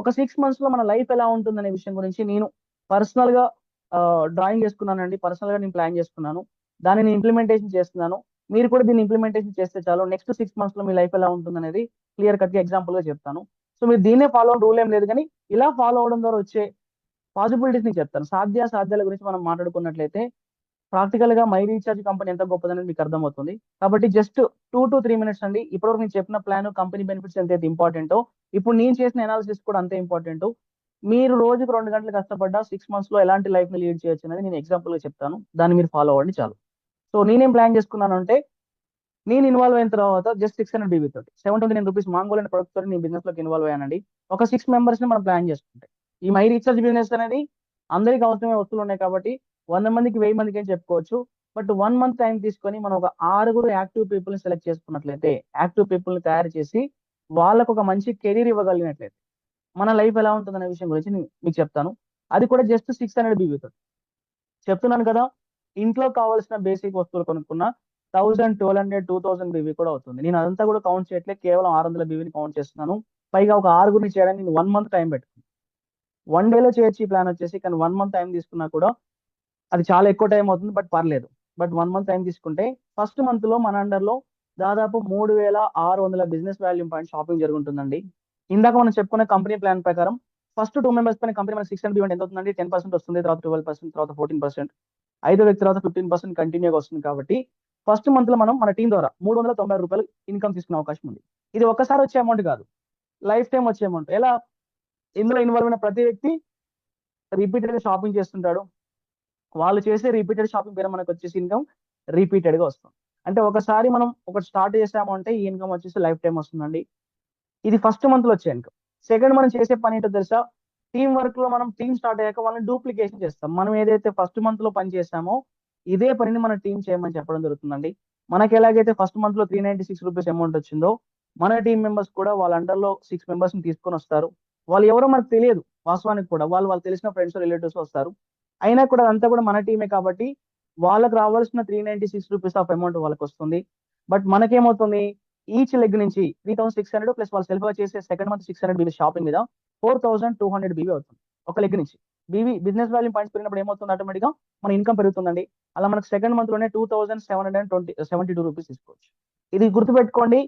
S1: ఒక 6 మంత్స్ లో మన లైఫ్ ఎలా ఉంటుందనే విషయం గురించి నేను పర్సనల్ గా డ్రాయింగ్ చేసుకున్నానండి. పర్సనల్ గా నేను ప్లాన్ చేసుకున్నాను. దాన్ని నేను ఇంప్లిమెంటేషన్ చేస్తున్నాను. మీరు కూడా దీన్ని ఇంప్లిమెంటేషన్ చేస్తే చాలు, నెక్స్ట్ 6 మంత్స్ లో మీ లైఫ్ ఎలా ఉంటుందనేది క్లియర్ కట్ గా ఎగ్జాంపుల్ గా చెప్తాను. సో మీరు దీన్నే ఫాలో అవ్వడం రూల్ ఏం లేదు, కానీ ఇలా ఫాలో అవడం ద్వారా వచ్చే పాసిబిలిటీస్ ని చెప్తాను. సాధ్యాల గురించి మనం మాట్లాడుకున్నట్లయితే ప్రాక్టికల్ గా మై రీఛార్జ్ కంపెనీ ఎంత గొప్పదనేది మీకు అర్థమవుతుంది. కాబట్టి జస్ట్ 2 to 3 మినిట్స్ అండి. ఇప్పటివరకు నేను చెప్పిన ప్లాన్, కంపెనీ బెనిఫిట్స్ ఎంతైతే ఇంపార్టెంటో ఇప్పుడు నేను చేసిన అనాలిసిస్ కూడా అంతే ఇంపార్టెంట్. మీరు రోజుకు 2 గంటలు కష్టపడ్డా 6 మంత్స్ లో ఎలాంటి లైఫ్ ని లీడ్ చేయొచ్చు అనేది నేను ఎగ్జాంపుల్ గా చెప్తాను. దాన్ని మీరు ఫాలో అవ్వండి చాలు. సో నేనేం ప్లాన్ చేసుకున్నాను అంటే, నేను ఇన్వాల్వ్ అయిన తర్వాత జస్ట్ 600 బీబీ తోటి ₹729 మాంగోల్ అనే ప్రొడక్ట్ తోటి నేను బిజినెస్ లోకి ఇన్వాల్వ్ అయ్యానండి. ఒక 6 మెంబర్స్ ని మనం ప్లాన్ చేసుకుంటే ఈ మై రీఛార్జ్ బిజినెస్ అనేది అందరికి అవసరమైన వస్తువులు ఉన్నాయి కాబట్టి 100 మందికి 1000 మందికి అని చెప్పుకోవచ్చు. బట్ 1 మంత్ టైం తీసుకొని మనం ఒక 6 యాక్టివ్ పీపుల్ ని సెలెక్ట్ చేసుకున్నట్లయితే, యాక్టివ్ పీపుల్ ని తయారు చేసి వాళ్ళకు ఒక మంచి కెరీర్ ఇవ్వగలిగినట్లయితే మన లైఫ్ ఎలా ఉంటుందనే విషయం గురించి నేను మీకు చెప్తాను. అది కూడా జస్ట్ 600 బీబీ తోటి చెప్తున్నాను కదా. ఇంట్లో కావాల్సిన బేసిక్ వస్తువులు కొనుక్కున్న 1000, 1200, 2000 బీవీ కూడా అవుతుంది. నేను అదంతా కూడా కౌంట్ చేయట్లేదు, కేవలం 600 బీవీని కౌంట్ చేస్తున్నాను. పైగా ఒక 6 చేయడానికి నేను 1 మంత్ టైం పెట్టుకున్నాను. 1 డేలో చేయొచ్చు ఈ ప్లాన్ వచ్చేసి, కానీ 1 మంత్ టైం తీసుకున్నా కూడా అది చాలా ఎక్కువ టైం అవుతుంది, బట్ పర్లేదు. బట్ 1 మంత్ టైం తీసుకుంటే ఫస్ట్ మంత్ లో మన అండర్ లో దాదాపు 3600 బిజినెస్ వాల్యూమ్ పాయింట్ షాపింగ్ జరుగుతుందండి. ఇందాక మనం చెప్పుకున్న కంపెనీ ప్లాన్ ప్రకారం ఫస్ట్ 2 మెంబర్స్ పైన కంపెనీ మన 600 ఎంత అవుతుందండి, 10% వస్తుంది, తర్వాత 12%, తర్వాత 14%, ఐదో వ్యక్తి తర్వాత 15% కంటిన్యూగా వస్తుంది. కాబట్టి ఫస్ట్ మంత్ లో మనం మన టీం ద్వారా ₹390 ఇన్కమ్ తీసుకునే అవకాశం ఉంది. ఇది ఒక్కసారి వచ్చే అమౌంట్ కాదు, లైఫ్ టైం వచ్చే అమౌంట్. ఎలా? ఇందులో ఇన్వాల్వ్ అయిన ప్రతి వ్యక్తి రిపీటెడ్ గా షాపింగ్ చేస్తుంటాడు. వాళ్ళు చేసే రిపీటెడ్ షాపింగ్ పేరు మనకు వచ్చేసి ఇన్కమ్ రిపీటెడ్ గా వస్తుంది. అంటే ఒకసారి మనం ఒకటి స్టార్ట్ చేసాము అంటే ఈ ఇన్కమ్ వచ్చేసి లైఫ్ టైం వస్తుందండి. ఇది ఫస్ట్ మంత్ లో వచ్చే ఇన్కమ్. సెకండ్ మనం చేసే పని ఏంటో తెలుసా? టీం వర్క్ లో మనం టీం స్టార్ట్ అయ్యాక వాళ్ళని డూప్లికేషన్ చేస్తాం. మనం ఏదైతే ఫస్ట్ మంత్ లో పని చేసామో ఇదే పనిని మన టీం చేయమని చెప్పడం జరుగుతుందండి. మనకి ఎలాగైతే ఫస్ట్ మంత్ లో ₹396 అమౌంట్ వచ్చిందో మన టీం మెంబర్స్ కూడా వాళ్ళ అండర్లో 6 మెంబర్స్ ని తీసుకొని వస్తారు. వాళ్ళు ఎవరో మనకు తెలియదు వాస్తవానికి కూడా. వాళ్ళు తెలిసిన ఫ్రెండ్స్, రిలేటివ్స్ వస్తారు. అయినా కూడా అదంతా కూడా మన టీమే కాబట్టి వాళ్ళకి రావాల్సిన ₹396 ఆఫ్ అమౌంట్ వాళ్ళకొస్తుంది. బట్ మనకేమవుతుంది, ఈచ్ లెగ్ నుంచి 3600 ప్లస్ వాళ్ళు సెల్ఫ్‌గా చేసే సెకండ్ మంత్ 600 బీబీ షాపింగ్ మీద 4200 బీబీ అవుతుంది. ఒక లెగ్ నుంచి. బిజినెస్ వాల్యూమ్ పాయింట్స్ పెరిగినప్పుడు ఏమవుతుంది, ఆటోమేటిక్‌గా మన ఇన్‌కమ్ పెరుగుతుందండి. అలా మనకు సెకండ్ మంత్‌లోనే ₹2772 తీసుకోవచ్చు. ఇది గుర్తుపెట్టుకోండి.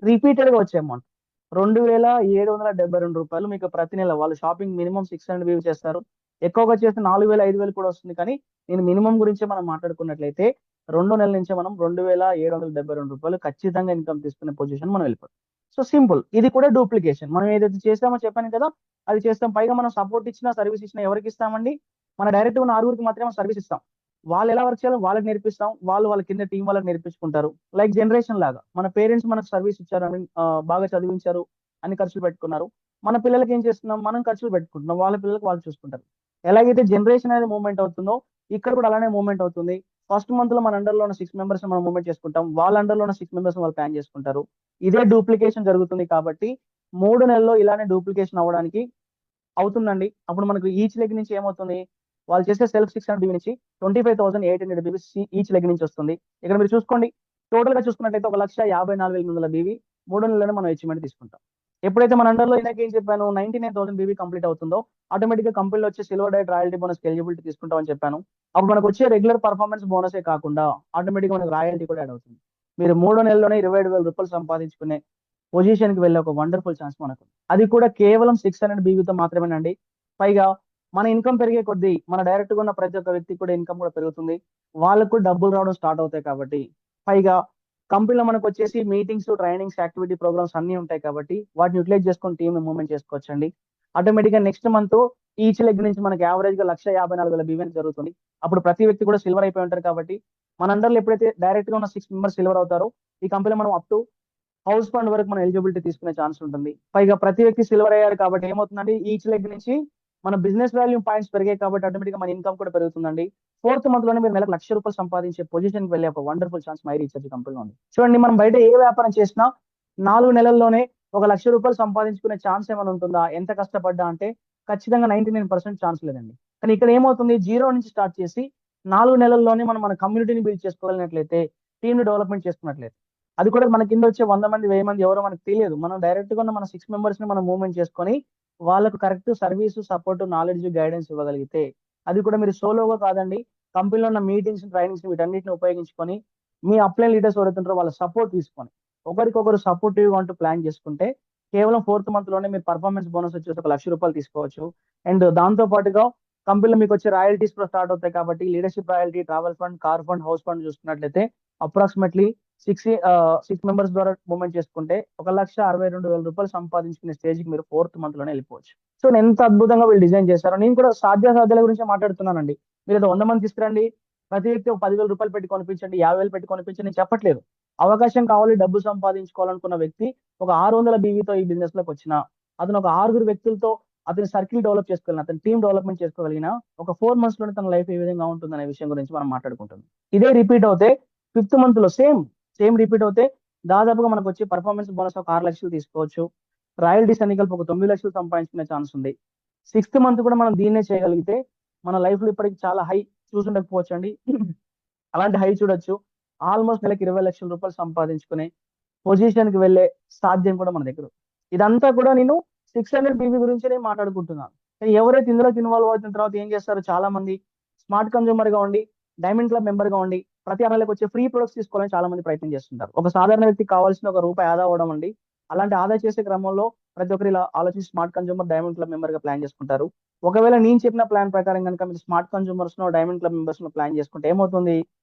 S1: రిపీటెడ్‌గా వచ్చే అమౌంట్. ₹2772 మీకు ప్రతి నెల వాళ్ళు షాపింగ్ మినిమమ్ 600 బీవీ చేస్తారు. ఎక్కువగా చేస్తే 4000, 5000 కూడా వస్తుంది. కానీ నేను మినిమమ్ గురించే మనం మాట్లాడుకున్నట్లయితే రెండో నెల నుంచే మనం ₹2772 ఖచ్చితంగా ఇన్‌కమ్ తీసుకునే పొజిషన్ మనం వెళ్ళిపోతాం. So simple. ఇది కూడా డూప్లికేషన్. మనం ఏదైతే చేసామో చెప్పాను కదా! అది చేస్తాం. పైగా మనం సపోర్ట్ ఇచ్చినా, సర్వీస్ ఇచ్చినా ఎవరికిస్తామండి? మన డైరెక్ట్‌గా ఉన్న ఆరుగురికి మాత్రమే సర్వీస్ ఇస్తాం. వాళ్ళెలా వర్క్ చేయాలో వాళ్ళకి నేర్పిస్తాం. వాళ్ళ కింద టీమ్ వాళ్ళకి నేర్పించుకుంటారు. లైక్ జనరేషన్ లాగా. మన పేరెంట్స్ మనకు సర్వీస్ ఇచ్చారు. ఐ మీన్ బాగా చదివించారు. అన్ని ఖర్చులు పెట్టుకున్నారు. మన పిల్లలకి ఏం చేస్తున్నాం? మనం ఖర్చులు పెట్టుకుంటున్నాం. వాళ్ళ పిల్లలకి వాళ్ళు చూసుకుంటారు. ఎలాగైతే జనరేషన్ అనేది మూవ్‌మెంట్ అవుతుందో, ఇక్కడ కూడా అలానే మూవ్‌మెంట్ అవుతుంది. ఫస్ట్ మంత్‌లో మన అండర్‌లో ఉన్న 6 మెంబర్స్‌ని మనం మూవ్‌మెంట్ చేసుకుంటాం. వాళ్ళ అండర్‌లో ఉన్న 6 మెంబర్స్‌ని వాళ్ళు ప్లాన్ చేసుకుంటారు. ఇదే డూప్లికేషన్ జరుగుతుంది కాబట్టి 3 నెలల్లో ఇలానే డూప్లికేషన్ అవ్వడానికి అవుతుందండి. అప్పుడు మనకు ఈచ్ లెగ్ నుంచి ఏమవుతుంది, వాళ్ళు చేసే సెల్ఫ్ 600 బీవీ నుంచి 25,800 బీవీ ఈచ్ లెగ్ నుంచి వస్తుంది. ఇక్కడ మీరు చూసుకోండి. టోటల్‌గా చూసుకున్నట్లయితే 1,54,800 బీవీ 3 నెలల్లోనే మనం అచీవ్‌మెంట్ తీసుకుంటాం. ఎప్పుడైతే మన అండర్‌లో ఇందాక ఏం చెప్పాను 99,000 బీవీ కంప్లీట్ అవుతుందో, ఆటోమేటిక్‌గా కంపెనీలో వచ్చే సిల్వర్ డైట్ రాయల్టీ బోనస్‌కి ఎలిజిబిలిటీ తీసుకుంటాం అని చెప్పాను. అప్పుడు మనకొచ్చే రెగ్యులర్ పర్ఫార్మెన్స్ బోనసే కాకుండా ఆటోమేటిక్‌గా మనకు రాయల్టీ కూడా యాడ్ అవుతుంది. మీరు మూడో నెలలోనే ₹27,000 సంపాదించుకునే పొజిషన్‌కి వెళ్ళే ఒక వండర్‌ఫుల్ ఛాన్స్ మనకు. అది కూడా కేవలం 600 బీవీతో మాత్రమేనండి. పైగా మన ఇన్‌కమ్ పెరిగే కొద్దీ మన డైరెక్ట్‌గా ఉన్న ప్రతి ఒక్క వ్యక్తికి కూడా ఇన్‌కమ్ కూడా పెరుగుతుంది. వాళ్ళకి కూడా డబ్బులు రావడం స్టార్ట్ అవుతాయి కాబట్టి. పైగా కంపెనీలో మనకొచ్చేసి మీటింగ్స్, ట్రైనింగ్స్, యాక్టివిటీ ప్రోగ్రామ్స్ అన్నీ ఉంటాయి కాబట్టి వాటిని యుటిలైజ్ చేసుకొని టీమ్‌ని మూవ్‌మెంట్ చేసుకోవచ్చండి. ఆటోమేటిక్‌గా నెక్స్ట్ మంత్ ఈచ్ లెగ్ నుంచి మనకి యావరేజ్‌గా 1,54,000 బీవీ అనేది జరుగుతుంది. అప్పుడు ప్రతి వ్యక్తి కూడా సిల్వర్ అయిపోయి ఉంటారు కాబట్టి మన అండర్‌లో ఎప్పుడైతే డైరెక్ట్‌గా ఉన్న 6 మెంబర్స్ సిల్వర్ అవుతారో ఈ కంపెనీలో మనం అప్ టు హౌస్ ఫండ్ వరకు మనం ఎలిజిబిలిటీ తీసుకునే ఛాన్స్ ఉంటుంది. పైగా ప్రతి వ్యక్తి సిల్వర్ అయ్యారు కాబట్టి ఏమవుతుందంటే ఈచ్ లెగ్ నుంచి మన బిజినెస్ వాల్యూమ్ పాయింట్స్ పెరిగాయి కాబట్టి ఆటోమేటిక్‌గా మన ఇన్‌కమ్ కూడా పెరుగుతుందండి. ఫోర్త్ మంత్‌లోనే మీరు నెలకు ₹1,00,000 సంపాదించే పొజిషన్‌కి వెళ్ళే ఒక వండర్‌ఫుల్ ఛాన్స్ మై రీచార్జ్ కంపెనీలో ఉంది. చూడండి మనం బయట ఏ వ్యాపారం చేసినా 4 నెలల్లోనే ఒక ₹1,00,000 సంపాదించుకునే ఛాన్స్ ఏమైనా ఉంటుందా? ఎంత కష్టపడ్డా అంటే ఖచ్చితంగా 99% ఛాన్స్ లేదండి. కానీ ఇక్కడ ఏమవుతుంది జీరో నుంచి స్టార్ట్ చేసి 4 నెలల్లోనే మనం మన కమ్యూనిటీని బిల్డ్ చేసుకోగలిగినట్లయితే, టీమ్‌ని డెవలప్‌మెంట్ చేసుకున్నట్లయితే అది కూడా మన కింద వచ్చే 100 మంది, 1000 మంది ఎవరో మనకు తెలియదు. మనం డైరెక్ట్‌గా ఉన్న మన 6 మెంబర్స్‌ని మనం మూవ్‌మెంట్ చేసుకొని, వాళ్ళకి correct service, support, knowledge, guidance ఇవ్వగలిగితే, అది కూడా మీరు సోలోగా కాదండి. కంపెనీలో ఉన్న మీటింగ్స్, ట్రైనింగ్స్ వీటన్నిటిని ఉపయోగించుకొని, మీ అప్‌లైన్ లీడర్స్ ఎవరైతే ఉంటారో వాళ్ళ సపోర్ట్ తీసుకొని, ఒకరికొకరు సపోర్టివ్‌గా ఉంటూ ప్లాన్ చేసుకుంటే, కేవలం ఫోర్త్ మంత్‌లోనే మీరు పర్ఫార్మెన్స్ బోనస్ వచ్చేసి ఒక ₹1,00,000 తీసుకోవచ్చు. అండ్ దాంతో పాటుగా కంపెనీలో మీకొచ్చే రాయల్టీస్ కూడా స్టార్ట్ అవుతాయి కాబట్టి, leadership royalty, travel fund, car fund, house fund చూసుకున్నట్లయితే అప్రాక్సిమేట్‌లీ 6 మెంబర్స్ ద్వారా మూవ్‌మెంట్ చేసుకుంటే ఒక ₹1,62,000 సంపాదించుకునే స్టేజ్‌కి మీరు ఫోర్త్ మంత్‌లోనే వెళ్ళిపోవచ్చు. చూడండి ఎంత అద్భుతంగా వీళ్ళు డిజైన్ చేశారో. నేను కూడా సాధ్యాసాధ్యాల గురించే మాట్లాడుతున్నానండి. మీరేదో 100 మంది తీసుకురండి. ప్రతి వ్యక్తి ఒక ₹10,000 పెట్టి కొనిపించండి, 50,000 పెట్టి కొనిపించండి నేను చెప్పట్లేదు. అవకాశం కావాలి, డబ్బు సంపాదించుకోవాలనుకున్న వ్యక్తి ఒక 600 బీవీతో ఈ బిజినెస్‌లోకొచ్చినా, అతను ఒక 6 వ్యక్తులతో అతని సర్కిల్ డెవలప్ చేసుకోగలిగిన, అతని టీమ్ డెవలప్‌మెంట్ చేసుకోగలిగిన ఒక 4 మంత్స్‌లోనే తన లైఫ్ ఏ విధంగా ఉంటుందనే విషయం గురించి మనం మాట్లాడుకుంటున్నాం. ఇదే రిపీట్ అవుతే ఫిఫ్త్ మంత్‌లో సేమ్ రిపీట్ అవుతే దాదాపుగా మనకొచ్చే పర్ఫార్మెన్స్ బోనస్ ఒక 6,00,000 తీసుకోవచ్చు. రాయల్టీస్ అన్ని కలిపి ఒక 9,00,000 సంపాదించుకునే ఛాన్స్ ఉంది. సిక్స్త్ మంత్ కూడా మనం దీన్నే చేయగలిగితే మన లైఫ్‌లో ఇప్పటికి చాలా హై చూసుండకపోవచ్చండి. అలాంటి హై చూడొచ్చు. ఆల్‌మోస్ట్ నెలకి ₹20,00,000 సంపాదించుకునే పొజిషన్‌కి వెళ్ళే సాధ్యం కూడా మన దగ్గర ఉంది. ఇదంతా కూడా నేను 600 బీబీ గురించే నేను మాట్లాడుకుంటున్నాను. కానీ ఎవరైతే ఇందులోకి ఇన్వాల్వ్ అవుతున్న తర్వాత ఏం చేస్తారు చాలా మంది స్మార్ట్ కన్స్యూమర్‌గా ఉండి, డైమండ్ క్లబ్ మెంబర్‌గా ఉండి, ప్రతి నెలకి వచ్చే ఫ్రీ ప్రొడక్ట్స్ తీసుకోవాలని చాలా మంది ప్రయత్నం చేస్తుంటారు. ఒక సాధారణ వ్యక్తికి కావాల్సిన ఒక రూపాయి ఆదా అవ్వడం అండి. అలాంటి ఆదా చేసే క్రమంలో ప్రతి ఒక్కరు ఇలా ఆలోచించి స్మార్ట్ కన్స్యూమర్, డైమండ్ క్లబ్ మెంబర్‌గా ప్లాన్ చేసుకుంటారు. ఒకవేళ నేను చెప్పిన ప్లాన్ ప్రకారం గనుక మీరు స్మార్ట్ కన్స్యూమర్స్‌నో, డైమండ్ క్లబ్ మెంబర్స్‌నో ప్లాన్ చేసుకుంటే ఏమవుతుంది?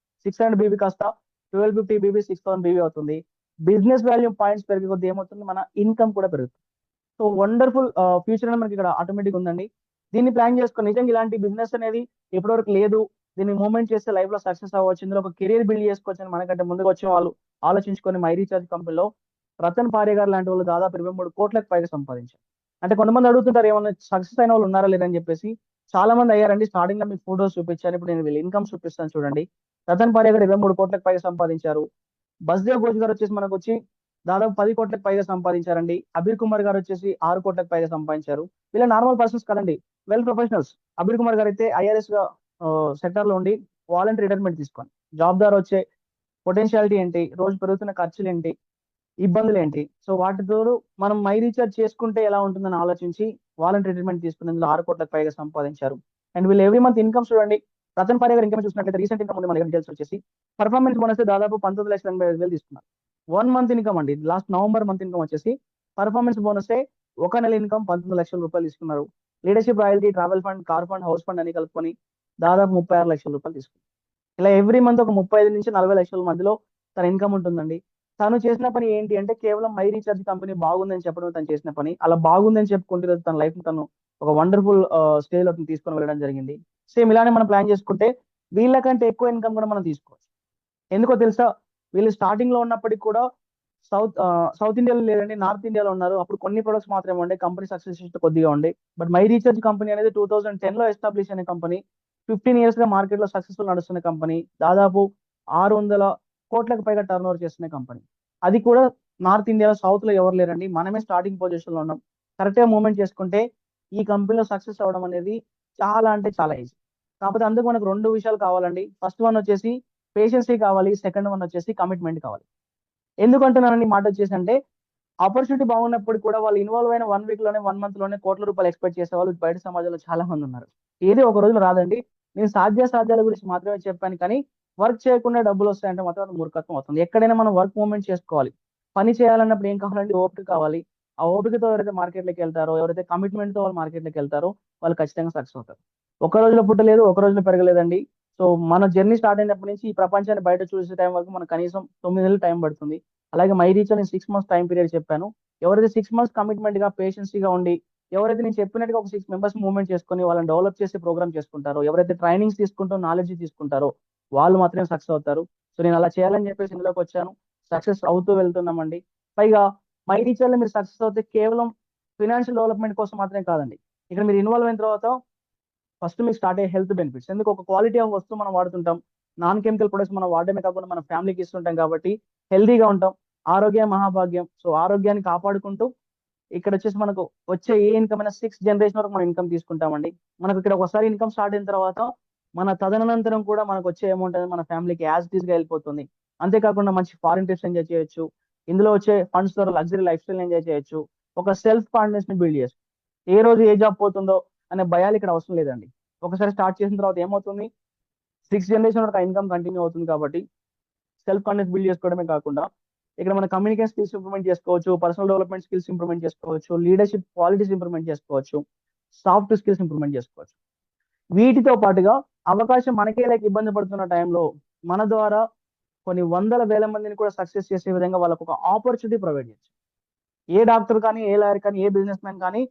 S1: 600 బీబీ కాస్త 1250 బీబీ, 6000 బీబీ అవుతుంది. బిజినెస్ వాల్యూమ్ పాయింట్స్ పెరిగే కొద్దీ ఏమవుతుంది? మన ఇన్‌కమ్ కూడా పెరుగుతుంది. సో వండర్‌ఫుల్ ఫ్యూచర్ అనేది మనకి ఇక్కడ ఆటోమేటిక్‌గా ఉందండి. దీన్ని ప్లాన్ చేసుకొని నిజంగా ఇలాంటి బిజినెస్ అనేది ఇప్పటివరకు లేదు. దీన్ని మూవ్‌మెంట్ చేస్తే లైఫ్‌లో సక్సెస్ అవ్వచ్చు. ఇందులో ఒక కెరియర్ బిల్డ్ చేసుకోవచ్చని మనకంటే ముందుగా వచ్చిన వాళ్ళు ఆలోచించుకొని మై రీచార్జ్ కంపెనీలో రతన్ పారే గారు లాంటి వాళ్ళు దాదాపు 23,00,00,000 పైగా సంపాదించారు. అంటే కొంతమంది అడుగుతుంటారు ఏమన్నా సక్సెస్ అయిన వాళ్ళు ఉన్నారా లేదా అని చెప్పేసి. చాలా మంది అయ్యారండి. స్టార్టింగ్‌లో మీకు ఫోటోస్ చూపించాను. ఇప్పుడు నేను వీళ్ళ ఇన్‌కమ్స్ చూపిస్తాను చూడండి. రతన్ పారే గారు 23,00,00,000 పైగా సంపాదించారు. బస్‌దేవ్ ఘోష్ గారు వచ్చేసి మనకొచ్చి దాదాపు 10 కోట్లకు పైగా సంపాదించారండి. అబీర్ కుమార్ గారు వచ్చేసి 6 కోట్లకు పైగా సంపాదించారు. వీళ్ళ నార్మల్ పర్సన్స్ కదండి, వెల్ ప్రొఫెషనల్స్. అబీర్ కుమార్ గారు అయితే ఐఆర్ఎస్ గా సెక్టర్ లో ఉండి వాలంటరీ రిటైర్మెంట్ తీసుకొని జాబ్ ద్వారా వచ్చే పొటెన్షియాలిటీ ఏంటి, రోజు పెరుగుతున్న ఖర్చులు ఏంటి, ఇబ్బందులు ఏంటి, సో వాటితో మనం మై రీఛార్జ్ చేసుకుంటే ఎలా ఉంటుందని ఆలోచించి వాలంటరీ రిటైర్మెంట్ తీసుకునేందులో 6 కోట్లకు పైగా సంపాదించారు. అండ్ వీళ్ళు ఎవ్రీ మంత్ ఇన్కమ్ చూడండి, రతన్ పారే గారి ఇన్కమ్ చూసినట్లయితే రీసెంట్ ఇన్కమ్ ఉంది మన డీటెయిల్స్ వచ్చేసి పర్ఫార్మెన్స్ బోనస్ దాదాపు 19,85,000 తీసుకున్నారు. 1 మంత్ ఇన్కమ్ అండి, లాస్ట్ నవంబర్ మంత్ ఇన్కమ్ వచ్చేసి పర్ఫార్మెన్స్ బోనసే ఒక నెల ఇన్కమ్ 19 లక్షల రూపాయలు తీసుకున్నారు. Leadership royalty, travel fund, car fund, house fund అని కలుపుకొని దాదాపు 36 లక్షల రూపాయలు తీసుకున్నారు. ఇలా ఎవ్రీ మంత్ ఒక 35 నుంచి 40 లక్షల మధ్యలో తన ఇన్కమ్ ఉంటుందండి. తను చేసిన పని ఏంటి అంటే కేవలం మై రీఛార్జ్ కంపెనీ బాగుందని చెప్పడం తను చేసిన పని. అలా బాగుందని చెప్పుకుంటూ ఈరోజు తన లైఫ్ తను ఒక వండర్ఫుల్ స్టేజ్ లో తీసుకొని వెళ్ళడం జరిగింది. సేమ్ ఇలానే మనం ప్లాన్ చేసుకుంటే వీళ్ళకంటే ఎక్కువ ఇన్కమ్ కూడా మనం తీసుకోవచ్చు. ఎందుకో తెలుసా, వీళ్ళు స్టార్టింగ్ లో ఉన్నప్పటికి కూడా సౌత్ ఇండియాలో లేదండి, నార్త్ ఇండియాలో ఉన్నారు. అప్పుడు కొన్ని ప్రొడక్ట్స్ మాత్రమే ఉండే, కంపెనీ సక్సెస్ కొద్దిగా ఉండే. బట్ మై రీఛార్జ్ కంపెనీ అనేది 2010 లో ఎస్టాబ్లిష్ అయిన కంపెనీ. 15 ఇయర్స్ గా మార్కెట్ లో సక్సెస్ఫుల్ నడుస్తున్న కంపెనీ. దాదాపు 600 కోట్లకు పైగా టర్న్ ఓవర్ చేస్తున్న కంపెనీ. అది కూడా నార్త్ ఇండియాలో, సౌత్ లో ఎవరు లేరండి, మనమే స్టార్టింగ్ పొజిషన్ లో ఉన్నాం. కరెక్ట్ గా మూవ్మెంట్ చేసుకుంటే ఈ కంపెనీలో సక్సెస్ అవడం అనేది చాలా అంటే చాలా ఈజీ. కాకపోతే అందుకు మనకు 2 విషయాలు కావాలండి. ఫస్ట్ వన్ వచ్చేసి పేషెన్సీ కావాలి, సెకండ్ వన్ వచ్చేసి కమిట్మెంట్ కావాలి. ఎందుకంటున్నానని మాట వచ్చేసి అంటే ఆపర్చునిటీ బాగున్నప్పుడు కూడా వాళ్ళు ఇన్వాల్వ్ అయిన 1 వీక్ లోనే, 1 మంత్ లోనే కోట్ల రూపాయలు ఎక్స్పెక్ట్ చేసే వాళ్ళు బయట సమాజంలో చాలా మంది ఉన్నారు. ఏది ఒక రోజులో రాదండి. నేను సాధ్యాల గురించి మాత్రమే చెప్పాను, కానీ వర్క్ చేయకుండా డబ్బులు వస్తాయంటే మాత్రం అది మూర్ఖత్వం అవుతుంది. ఎక్కడైనా మనం వర్క్ మూవ్మెంట్ చేసుకోవాలి. పని చేయాలన్నప్పుడు ఏం కావాలంటే ఓపిక కావాలి. ఆ ఓపికతో ఎవరైతే మార్కెట్లోకి వెళ్తారో, ఎవరైతే కమిట్మెంట్ తో వాళ్ళు మార్కెట్లోకి వెళ్తారో వాళ్ళు ఖచ్చితంగా సక్సెస్ అవుతారు. ఒక రోజులో పుట్టలేదు, ఒక రోజులో పెరగలేదండి. సో మన జర్నీ స్టార్ట్ అయినప్పటి నుంచి ఈ ప్రపంచాన్ని బయట చూసే టైం వరకు మనకు కనీసం 9 నెలలు టైం పడుతుంది. అలాగే మై రీచ్ నేను 6 మంత్స్ టైం పీరియడ్ చెప్పాను. ఎవరైతే 6 మంత్స్ కమిట్మెంట్ గా, పేషెన్సీగా ఉండి, ఎవరైతే నేను చెప్పినట్టుగా ఒక 6 మెంబర్స్ మూవ్మెంట్ చేసుకొని వాళ్ళని డెవలప్ చేసి ప్రోగ్రామ్ చేసుకుంటారో, ఎవరైతే ట్రైనింగ్స్ తీసుకుంటూ నాలెడ్జ్ తీసుకుంటారో వాళ్ళు మాత్రమే సక్సెస్ అవుతారు. సో నేను అలా చేయాలని చెప్పేసి ఇందులోకి వచ్చాను. సక్సెస్ అవుతూ వెళ్తున్నామండి. పైగా మై రీచర్ లో మీరు సక్సెస్ అవుతే కేవలం ఫినాన్షియల్ డెవలప్మెంట్ కోసం మాత్రమే కాదండి. ఇక్కడ మీరు ఇన్వాల్వ్ అయిన తర్వాత ఫస్ట్ మీకు స్టార్ట్ అయ్యే హెల్త్ బెనిఫిట్స్. ఎందుకు ఒక క్వాలిటీ ఆఫ్ వస్తువు మనం వాడుతుంటాం, నాన్ కెమికల్ ప్రొడక్ట్స్ మనం వాడడమే కాకుండా మన ఫ్యామిలీకి ఇస్తుంటాం కాబట్టి హెల్దీగా ఉంటాం. ఆరోగ్యం మహాభాగ్యం. సో ఆరోగ్యాన్ని కాపాడుకుంటూ ఇక్కడ వచ్చేసి మనకు వచ్చే ఏ ఇన్కమ్ అయినా 6 జనరేషన్ వరకు మనం ఇన్కమ్ తీసుకుంటామండి. మనకు ఇక్కడ ఒకసారి ఇన్కమ్ స్టార్ట్ అయిన తర్వాత మన తదనంతరం కూడా మనకు వచ్చే అమౌంట్ అనేది మన ఫ్యామిలీకి యాజ్ ఇట్ ఈస్ గా వెళ్ళిపోతుంది. అంతేకాకుండా మంచి ఫారిన్ ట్రిప్స్ ఎంజాయ్ చేయొచ్చు. ఇందులో వచ్చే ఫండ్స్ ద్వారా లగ్జరీ లైఫ్ స్టైల్ ఎంజాయ్ చేయొచ్చు. ఒక సెల్ఫ్ కాన్ఫిడెన్స్ ని బిల్డ్ చేసుకో. ఏ రోజు ఏ జాబ్ పోతుందో అనే భయాలు ఇక్కడ అవసరం లేదండి. ఒకసారి స్టార్ట్ చేసిన తర్వాత ఏమవుతుంది, 6 జనరేషన్ వరకు ఇన్కమ్ కంటిన్యూ అవుతుంది కాబట్టి సెల్ఫ్ కాన్ఫిడెన్స్ బిల్డ్ చేసుకోవడమే కాకుండా ఇక్కడ మన కమ్యూనికేషన్ స్కిల్స్ ఇంప్రూవ్మెంట్ చేసుకోవచ్చు, పర్సనల్ డెవలప్మెంట్ స్కిల్స్ ఇంప్రూవ్మెంట్ చేసుకోవచ్చు, లీడర్షిప్ క్వాలిటీస్ ఇంప్రూవ్మెంట్ చేసుకోవచ్చు, సాఫ్ట్ స్కిల్స్ ఇంప్రూవ్మెంట్ చేసుకోవచ్చు. వీటితో పాటుగా అవకాశం మనకే లేక ఇబ్బంది పడుతున్న టైంలో మన ద్వారా కొన్ని వందల వేల మందిని కూడా సక్సెస్ చేసే విధంగా వాళ్ళకు ఒక ఆపర్చునిటీ ప్రొవైడ్ చేయొచ్చు. ఏ డాక్టర్ కానీ, ఏ లాయర్ కానీ, ఏ బిజినెస్ మ్యాన్ కానీ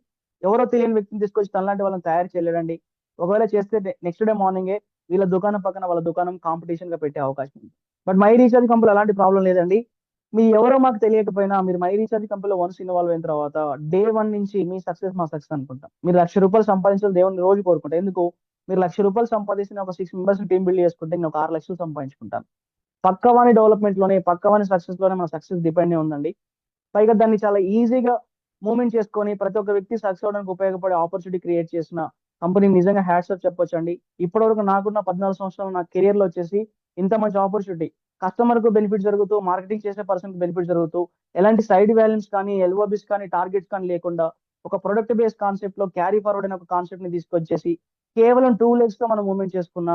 S1: ఎవరో తెలియని వ్యక్తిని తీసుకొచ్చి తనలాంటి వాళ్ళని తయారు చేయలేడండి. ఒకవేళ చేస్తే నెక్స్ట్ డే మార్నింగే వీళ్ళ దుకాణం పక్కన వాళ్ళ దుకాణం కాంపిటీషన్ గా పెట్టే అవకాశం ఉంది. బట్ మై రీఛార్జ్ కంపెనీలో అలాంటి ప్రాబ్లం లేదండి. మీ ఎవరో మాకు తెలియకపోయినా మీరు మై రీఛార్జ్ కంపెనీలో వన్స్ ఇన్వాల్వ్ అయిన తర్వాత డే 1 నుంచి మీ సక్సెస్ మా సక్సెస్ అనుకుంటాం. మీరు ₹1,00,000 సంపాదించాలి దేవుని రోజు కోరుకుంటాం. ఎందుకు, మీరు ₹1,00,000 సంపాదించిన ఒక 6 మెంబర్స్ టీం బిల్డ్ చేసుకుంటే నేను ఒక 6 లక్షలు సంపాదించుకుంటాను. పక్కవాని డెవలప్మెంట్ లోనే, పక్కవాని సక్సెస్ లోనే మన సక్సెస్ డిపెండ్ ఉందండి. పైగా దాన్ని చాలా ఈజీగా మూవ్మెంట్ చేసుకొని ప్రతి ఒక్క వ్యక్తి సక్సెస్ అవడానికి ఉపయోగపడే ఆపర్చునిటీ క్రియేట్ చేసిన కంపెనీ నిజంగా హ్యాట్స్ ఆఫ్ చెప్పొచ్చు అండి. ఇప్పటి వరకు నాకున్న 14 సంవత్సరాలు నా కెరియర్ లో వచ్చేసి ఇంత మంచి ఆపర్చునిటీ, కస్టమర్ కు బెనిఫిట్ జరుగుతూ, మార్కెటింగ్ చేసే పర్సన్ కి బెనిఫిట్ జరుగుతూ, ఎలాంటి సైడ్ వాల్యూమ్స్ కానీ, ఎల్ఓబిస్ కానీ, టార్గెట్స్ కానీ లేకుండా ఒక ప్రొడక్ట్ బేస్డ్ కాన్సెప్ట్ లో క్యారీ ఫార్వర్డ్ అనే ఒక కాన్సెప్ట్ ని తీసుకొచ్చేసి కేవలం 2 legs తో మనం మూవ్మెంట్ చేసుకున్న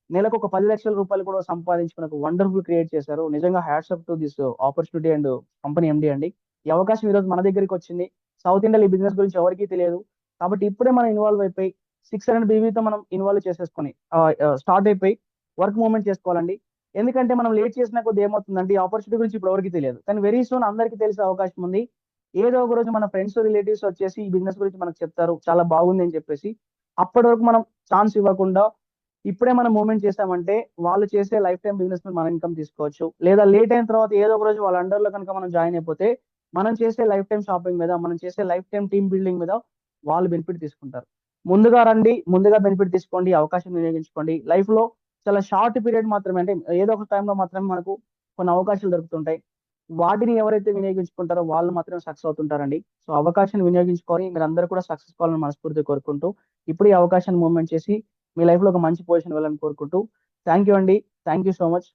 S1: నెలకు ఒక 10 లక్షల రూపాయలు కూడా సంపాదించుకున్న ఒక వండర్ఫుల్ క్రియేట్ చేశారు. నిజంగా hats off to this opportunity and company MD అండి. ఈ అవకాశం ఈ రోజు మన దగ్గరికి వచ్చింది. సౌత్ ఇండియాలో ఈ బిజినెస్ గురించి ఎవరికీ తెలియదు. కాబట్టి ఇప్పుడే మనం ఇన్వాల్వ్ అయిపోయి 600 బీవీతో మనం ఇన్వాల్వ్ చేసేసుకొని స్టార్ట్ అయిపోయి వర్క్ మూవ్మెంట్ చేసుకోవాలండి. ఎందుకంటే మనం లేట్ చేసిన కొద్ది ఏమవుతుందంటే ఈ ఆపర్చునిటీ గురించి ఇప్పుడు ఎవరికి తెలియదు, కానీ వెరీ సూన్ అందరికీ తెలిసే అవకాశం ఉంది. ఏదో ఒక రోజు మన ఫ్రెండ్స్, రిలేటివ్స్ వచ్చేసి ఈ బిజినెస్ గురించి మనకు చెప్తారు, చాలా బాగుంది అని చెప్పేసి. అప్పటి వరకు మనం ఛాన్స్ ఇవ్వకుండా ఇప్పుడే మనం మూవ్మెంట్ చేసామంటే వాళ్ళు చేసే లైఫ్ టైం బిజినెస్ మీద మనం ఇన్కమ్ తీసుకోవచ్చు. లేదా లేట్ అయిన తర్వాత ఏదో ఒక రోజు వాళ్ళ అండర్ లో కనుక మనం జాయిన్ అయిపోతే మనం చేసే లైఫ్ టైం షాపింగ్ మీద, మనం చేసే లైఫ్ టైం టీమ్ బిల్డింగ్ మీద వాళ్ళు బెనిఫిట్ తీసుకుంటారు. ముందుగా రండి, ముందుగా బెనిఫిట్ తీసుకోండి, అవకాశం వినియోగించుకోండి. లైఫ్ లో చాలా షార్ట్ పీరియడ్ మాత్రమే, అంటే ఏదో ఒక టైంలో మాత్రమే మనకు కొన్ని అవకాశాలు దొరుకుతుంటాయి. వాటిని ఎవరైతే వినియోగించుకుంటారో వాళ్ళు మాత్రమే సక్సెస్ అవుతుంటారండి. సో అవకాశాన్ని వినియోగించుకొని మీరందరూ కూడా సక్సెస్ కావాలని మనస్ఫూర్తిగా కోరుకుంటూ, ఇప్పుడు ఈ అవకాశాన్ని మూవ్‌మెంట్ చేసి మీ లైఫ్‌లో ఒక మంచి పొజిషన్ వెళ్ళాలని కోరుకుంటూ, థాంక్ యూ అండి. Thank you so much.